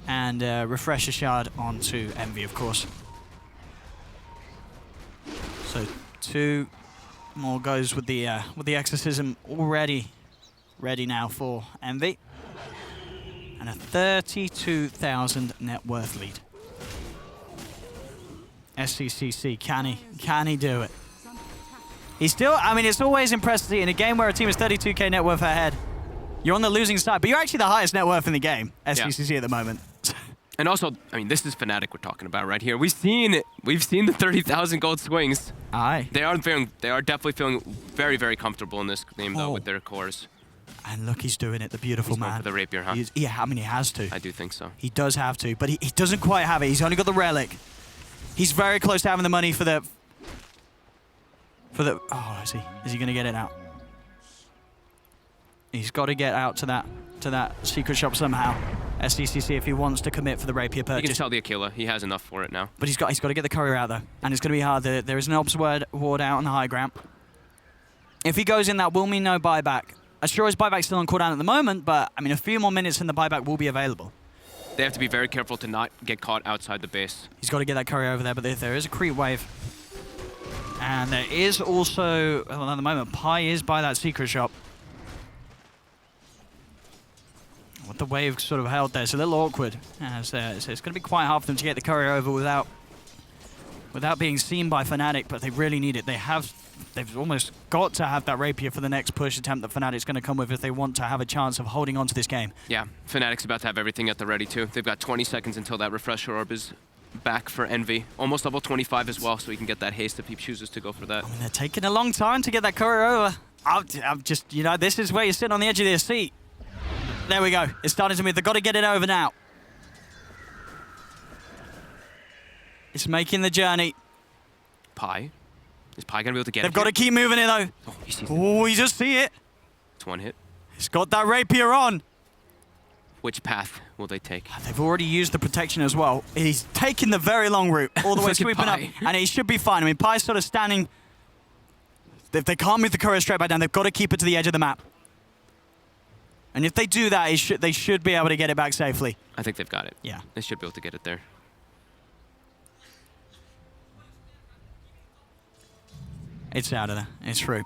and Refresher Shard onto Envy, of course. So 2 more goes with the Exorcism already ready now for Envy. And a 32,000 net worth lead. SCCC, can he do it? He's still, I mean, it's always impressive to see in a game where a team is 32k net worth ahead. You're on the losing side, but you're actually the highest net worth in the game, SCCC at the moment. And also, I mean, this is Fnatic we're talking about right here. We've seen the 30,000 gold swings. Aye. They are definitely feeling very, very comfortable in this game though with their cores. And look, he's doing it, the beautiful man. For the rapier, huh? Yeah, I mean, he has to. I do think so. He does have to, but he doesn't quite have it. He's only got the relic. He's very close to having the money for the. Oh, is he? Is he going to get it out? He's got to get out to that secret shop somehow. SDCC if he wants to commit for the rapier purchase. You can tell the Aquila. He has enough for it now. But he's got to get the courier out though, and it's going to be hard. There is an obs ward out on the high ground. If he goes in, that will mean no buyback. I'm sure his buyback's still on cooldown at the moment, but I mean, a few more minutes and the buyback will be available. They have to be very careful to not get caught outside the base. He's got to get that courier over there, but there is a creep wave. And there is also, well, at the moment, Pi is by that secret shop. With the wave sort of held there, it's a little awkward. So it's going to be quite hard for them to get the courier over without being seen by Fnatic, but they really need it. They've almost got to have that rapier for the next push attempt that Fnatic's going to come with if they want to have a chance of holding on to this game. Yeah, Fnatic's about to have everything at the ready too. They've got 20 seconds until that refresher orb is back for Envy. Almost level 25 as well, so he can get that haste if he chooses to go for that. I mean, they're taking a long time to get that courier over. I'm just, you know, this is where you're sitting on the edge of their seat. There we go. It's starting to move. They've got to get it over now. It's making the journey. Pi? Is Pi going to be able to get it? They've got to keep moving it, though. Oh, he sees it. Oh, you just see it. It's one hit. He's got that rapier on. Which path will they take? They've already used the protection as well. He's taking the very long route all the way sweeping up. And he should be fine. I mean, Pi's sort of standing. If they can't move the courier straight back down, they've got to keep it to the edge of the map. And if they do that, they should be able to get it back safely. I think they've got it. Yeah. They should be able to get it there. It's out of there. It's through.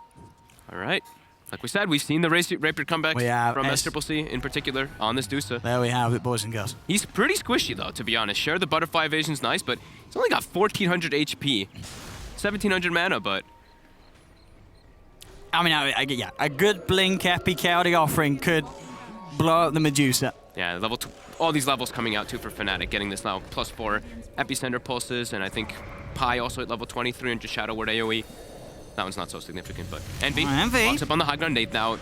All right. Like we said, we've seen the rapier comeback from SCCC in particular on this Dusa. There we have it, boys and girls. He's pretty squishy, though, to be honest. Sure, the butterfly evasion's nice, but he's only got 1,400 HP. 1,700 mana, but... I mean, yeah, a good blink epi chaotic offering could blow up the Medusa. Yeah, level 2, all these levels coming out too for Fnatic, getting this now +4 epicenter pulses, and I think Pi also at level 20, 300 Shadow Word AoE. That one's not so significant, but Envy walks up on the high ground. They now,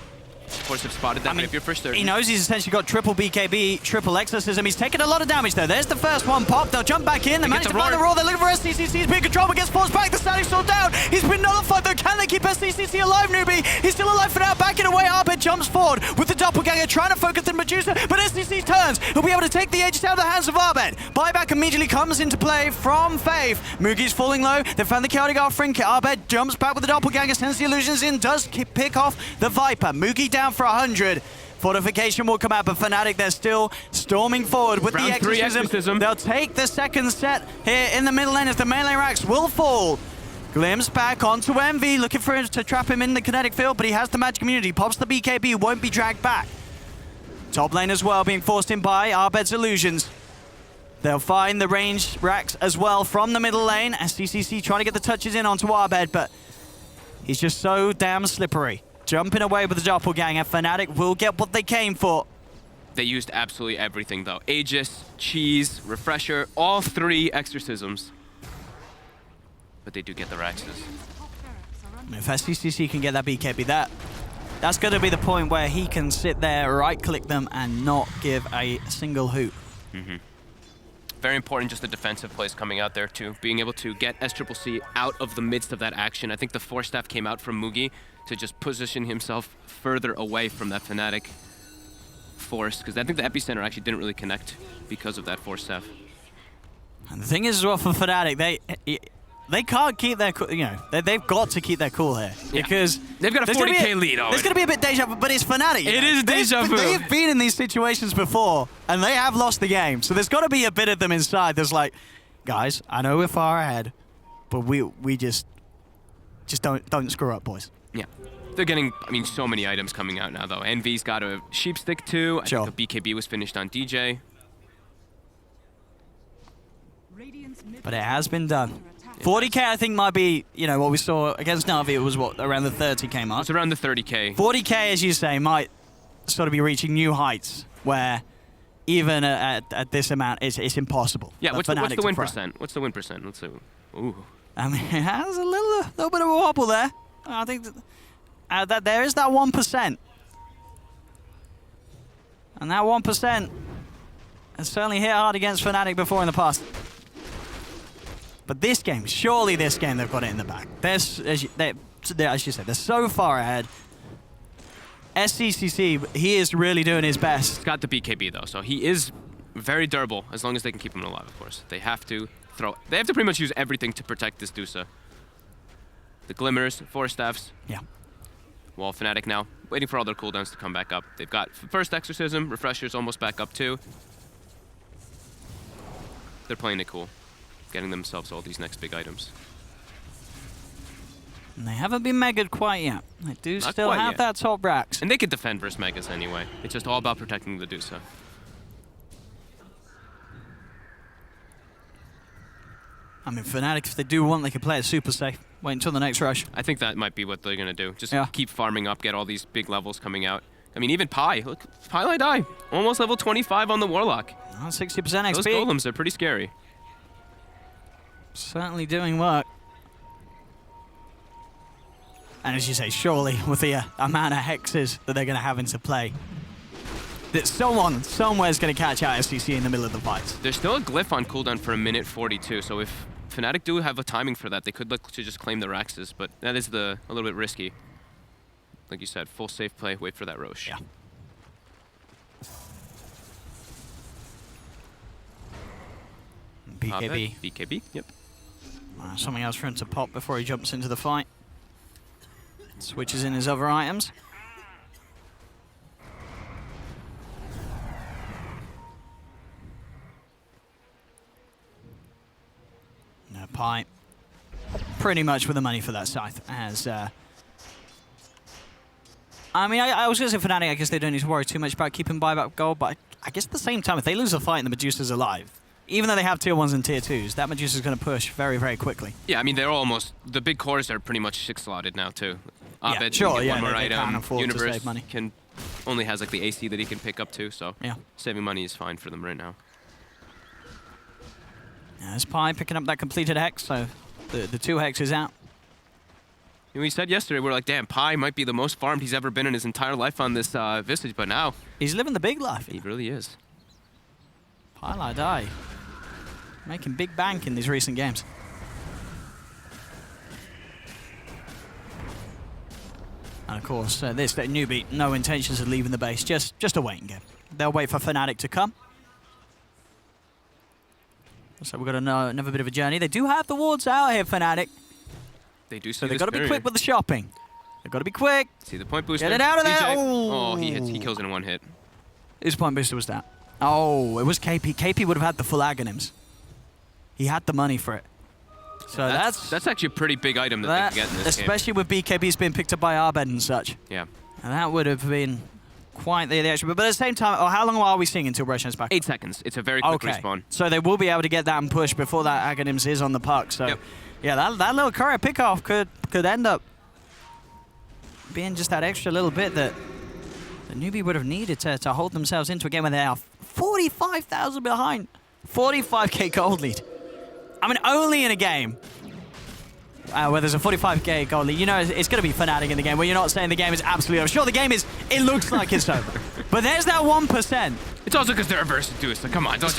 of course, have spotted that rapier for certain. He knows he's essentially got triple BKB, triple Exorcism. He's taken a lot of damage, though. There's the first one pop. They'll jump back in. They manage to find the roar. They're looking for SCCC. He's being controlled, but gets forced back. The Static Sword down. He's been nullified, though. Can they keep SCCC alive, Newbee? He's still alive for now. Backing away. Abed jumps forward with the doppelganger, trying to focus the Medusa, but SCC turns. He'll be able to take the Aegis out of the hands of Abed. Buyback immediately comes into play from Faith. Mugi's falling low. They found the chaotic offering. Abed jumps back with the doppelganger, sends the illusions in, does pick off the Viper. Mugi down for 100. Fortification will come out, but Fnatic, they're still storming forward with the Exorcism. They'll take the second set here in the middle lane as the melee racks will fall. Glimpse back onto Envy, looking for him to trap him in the kinetic field, but he has the magic immunity. Pops the BKB, won't be dragged back. Top lane as well, being forced in by Abed's illusions. They'll find the range racks as well from the middle lane. SCCC trying to get the touches in onto Abed, but he's just so damn slippery. Jumping away with the doppelganger. Fnatic will get what they came for. They used absolutely everything, though. Aegis, Cheese, Refresher, all 3 exorcisms. But they do get the Raxes. If SCCC can get that BKB, that's going to be the point where he can sit there, right-click them, and not give a single hoot. Very important, just the defensive plays coming out there, too. Being able to get SCCC out of the midst of that action. I think the Force Staff came out from Mugi to just position himself further away from that Fnatic force, because I think the epicenter actually didn't really connect because of that Force Staff. And the thing is, as well, for Fnatic, they can't keep their cool, they've got to keep their cool here. Because they've got a 40k lead already. There's going to be a bit deja vu, but it's Fnatic. It is deja vu. They've been in these situations before, and they have lost the game. So there's got to be a bit of them inside that's like, guys, I know we're far ahead, but we just don't screw up, boys. Yeah. They're getting, I mean, so many items coming out now, though. Envy's got a Sheep Stick, too. I think the BKB was finished on DJ. But it has been done. 40k, I think, might be, what we saw against Na'Vi. It was, around the 30k mark? It's around the 30k. 40k, as you say, might sort of be reaching new heights, where even at this amount, it's impossible. Yeah, what's the win percent? What's the win percent? Let's see. Ooh. I mean, it has a little bit of a wobble there. I think that there is that 1%. And that 1% has certainly hit hard against Fnatic before in the past. But this game, surely this game, they've got it in the bag. As you said, they're so far ahead. SCCC, he is really doing his best. He's got the BKB, though, so he is very durable, as long as they can keep him alive, of course. They have to pretty much use everything to protect this Dusa. The Glimmers, Force Staffs. Yeah. Wall Fnatic now, waiting for all their cooldowns to come back up. They've got first Exorcism, Refresher's almost back up too. They're playing it cool, getting themselves all these next big items. And they haven't been megaed quite yet. They do Not still quite have yet. that top racks. And they could defend versus Megas anyway. It's just all about protecting the Dusa. I mean, Fnatic, if they do want, they can play it super safe. Wait until the next rush. I think that might be what they're going to do. Just Yeah. keep farming up, get all these big levels coming out. I mean, even Pi. Look, Pi die. Almost level 25 on the Warlock. 60% XP. Those golems are pretty scary. Certainly doing work. And as you say, surely with the amount of hexes that they're going to have into play, that someone somewhere's going to catch out SCC in the middle of the fight. There's still a glyph on cooldown for 1:42, so if Fnatic do have a timing for that, they could look to just claim the Raxes, but that is a little bit risky. Like you said, full safe play, wait for that Roche. Yeah. BKB. BKB, yep. Something else for him to pop before he jumps into the fight. Switches in his other items. No, Pi pretty much with the money for that scythe. As I mean, I was going to say Fnatic, I guess they don't need to worry too much about keeping buyback gold, but I guess at the same time, if they lose a fight and the Medusa's alive, even though they have tier 1s and tier 2s, that Medusa's going to push very, very quickly. Yeah, I mean, they're almost, the big cores are pretty much 6-slotted now, too. Yeah, Abed sure, can get yeah, one more they can't item. afford to Universe save money. only has like the AC that he can pick up too, so Yeah. saving money is fine for them right now. Yeah, there's Pi picking up that completed hex, so the 2 hexes out. And we said yesterday, we were like, damn, Pi might be the most farmed he's ever been in his entire life on this Visage, but now He's living the big life. he really is. Pi die. Making big bank in these recent games. And of course, that Newbee, no intentions of leaving the base, just a waiting game. They'll wait for Fnatic to come. So we've got another bit of a journey. They do have the wards out here, Fnatic. They do, So they've got to be quick with the shopping. They've got to be quick. See the point booster. Get it out of there. DJ. Oh, he kills in one hit. Whose point booster was that? Oh, it was KP. KP would have had the full Aghanims. He had the money for it. So that's actually a pretty big item that they can get in this game. especially with BKBs being picked up by Abed and such. Yeah. And that would have been quite the action. But at the same time, how long are we seeing until Roshan's back? 8 seconds. It's a very quick Okay. respawn. So they will be able to get that and push before that Aghanims is on the puck. So Yep. yeah, that little courier pickoff could end up being just that extra little bit that the Newbee would have needed to hold themselves into a game where they are 45,000 behind. 45k gold lead. I mean, only in a game where there's a 45k gold lead, you know it's going to be Fnatic in the game where you're not saying the game is absolutely over. Sure, the game is, it looks like it's over. But there's that 1%. It's also because they're averse to do it, so come on, don't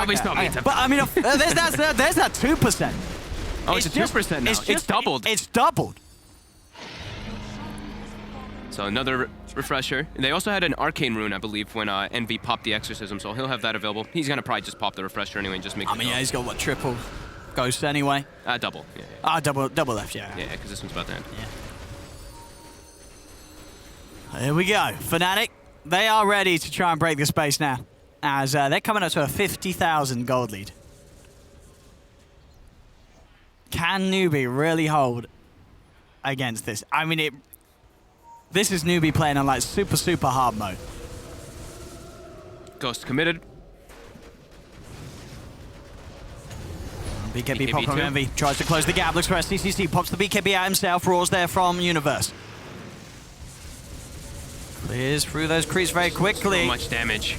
be stopping. But I mean, there's that 2%. Oh, it's a 2% now. It's doubled. It's doubled. So another refresher. And they also had an arcane rune, I believe, when Envy popped the exorcism, so he'll have that available. He's gonna probably just pop the refresher anyway and just make. I mean, yeah, he's got what, triple ghost anyway. Double. Yeah. Ah, double left, yeah. Yeah, because this one's about to end. Yeah. Here we go. Fnatic, they are ready to try and break the space now, as they're coming up to a 50,000 gold lead. Can Newbee really hold against this? I mean, this is Newbee playing on like super hard mode. Ghost committed. BKB pop from Envy, tries to close the gap, looks for SCCC, pops the BKB out himself, roars there from Universe. Clears through those creeps very quickly. So much damage.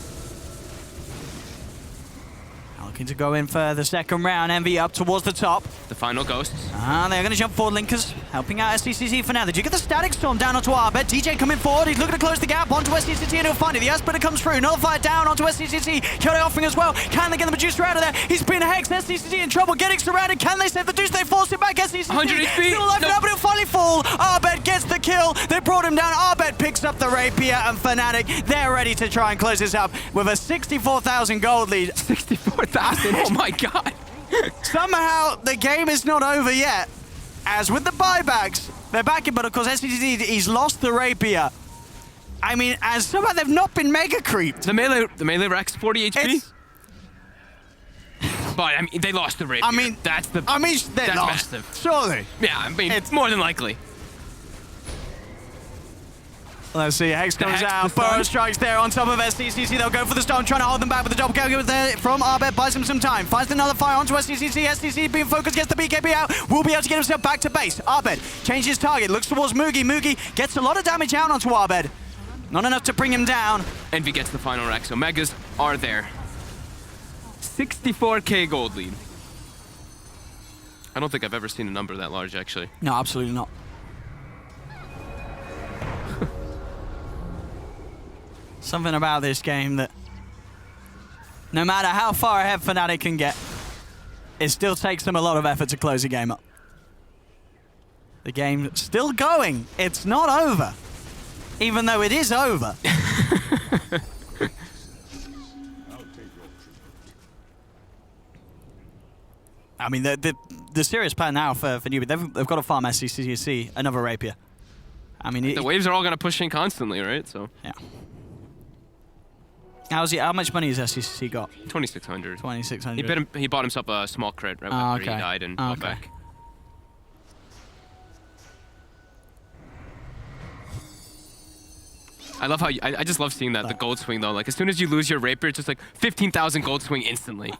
Looking to go in for the second round. Envy up towards the top. The final ghosts. They're going to jump forward. Linkers helping out SCCC for now. They do get the static storm down onto Arbet. DJ coming forward. He's looking to close the gap onto SCCC and he'll find it. The Aspetter comes through. Nullify down onto SCCC. Kyoto offering as well. Can they get the Medusa out of there? He's been hexed. SCCC in trouble. Getting surrounded. Can they save the Deuce? They force it back. SCCC 100 HP. Still alive now, but he'll finally fall. Arbet gets the kill. They brought him down. Arbet picks up the rapier and Fnatic, they're ready to try and close this up with a 64,000 gold lead. 64,000? Oh my god. Somehow, the game is not over yet. As with the buybacks, they're back in, but of course, SCCC, he's lost the rapier. I mean, as somehow they've not been mega creeped. The melee Rex 40 HP. But I mean, they lost the rapier. I mean, that's they're lost. massive. Surely. Yeah, I mean, it's more than likely. Let's see, Hex comes out, Burrow strikes there on top of SCCC, they'll go for the stone, trying to hold them back with the double kill there from Arbet, buys him some time, finds another fire onto SCCC, SCCC being focused, gets the BKB out, will be able to get himself back to base. Arbet changes target, looks towards Mugi, Mugi gets a lot of damage out onto Arbet, not enough to bring him down. Envy gets the final Rex, so Megas are there. 64k gold lead. I don't think I've ever seen a number that large, actually. No, absolutely not. Something about this game that no matter how far ahead Fnatic can get, it still takes them a lot of effort to close the game up. The game's still going. It's not over. Even though it is over. I mean, the serious plan now for Newbee, they've got to farm SCCC, another rapier. I mean, the waves are all going to push in constantly, right? So yeah. How much money has SCCC got? 2,600. 2,600. He bought himself a small crit right after he died and bought back. I love how I just love seeing that, the gold swing though. Like as soon as you lose your rapier, it's just like 15,000 gold swing instantly.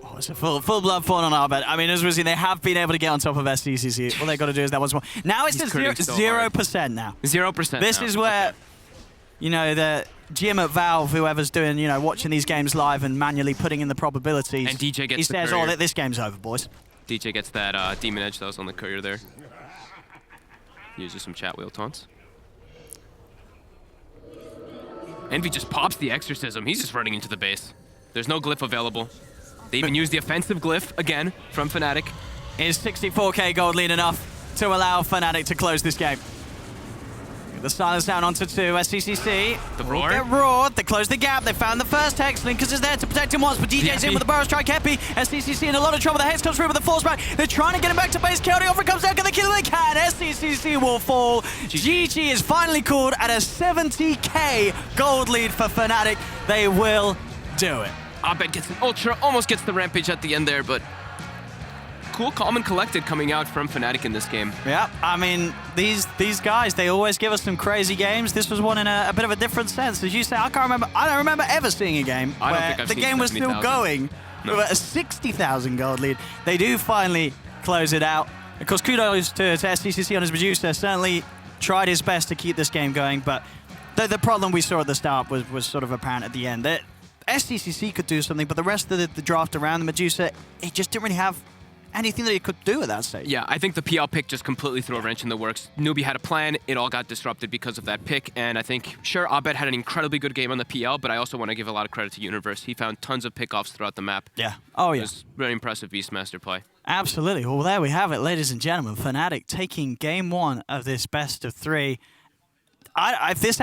Oh, it's a full blood fawn on Arbet. I mean, as we've seen, they have been able to get on top of SCCC. All they got to do is that once more. Now it's just 0% now. 0%. This is where, you know, the Jim at Valve, whoever's doing, you know, watching these games live and manually putting in the probabilities. And DJ gets he says, "Oh, this game's over, boys." DJ gets that demon edge that was on the courier there. Uses some chat wheel taunts. Envy just pops the exorcism. He's just running into the base. There's no glyph available. They even use the offensive glyph again from Fnatic. Is 64k gold lead enough to allow Fnatic to close this game? The silence down onto 2, SCCC. The roar. Get roared. They close the gap. They found the first Hex. Linkers is there to protect him once, but DJ's in with the Burrow Strike. Happy. SCCC in a lot of trouble. The Hex comes through with the force back. They're trying to get him back to base. County offer comes out. Can they kill him? They can. SCCC will fall. GG is finally called at a 70k gold lead for Fnatic. They will do it. Abed gets an ultra, almost gets the rampage at the end there, but cool, calm, and collected coming out from Fnatic in this game. Yeah, I mean, these guys, they always give us some crazy games. This was one in a bit of a different sense. As you say, I don't remember ever seeing a game where the game was still going with a 60,000 gold lead. They do finally close it out. Of course, kudos to SCCC on his Medusa. Certainly tried his best to keep this game going, but The problem we saw at the start was sort of apparent at the end. That SDCC could do something, but the rest of the draft around the Medusa, it just didn't really have anything that it could do at that stage. Yeah, I think the PL pick just completely threw a wrench in the works. Newbee had a plan, it all got disrupted because of that pick, and I think, sure, Abed had an incredibly good game on the PL, but I also want to give a lot of credit to Universe. He found tons of pickoffs throughout the map. Yeah. Oh, yeah. It was very impressive Beastmaster play. Absolutely. Well, there we have it, ladies and gentlemen. Fnatic taking game 1 of this best of 3. If this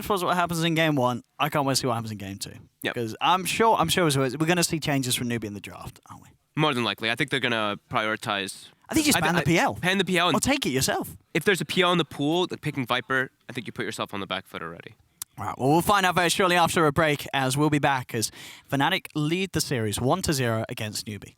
was what happens in game 1, I can't wait to see what happens in game 2. Yep. Because I'm sure we're going to see changes from Newbee in the draft, aren't we? More than likely. I think they're going to prioritize... I think just ban the PL. Ban the PL. Or take it yourself. If there's a PL in the pool, like picking Viper, I think you put yourself on the back foot already. All right, well, we'll find out very shortly after a break, as we'll be back as Fnatic lead the series 1-0 against Newbee.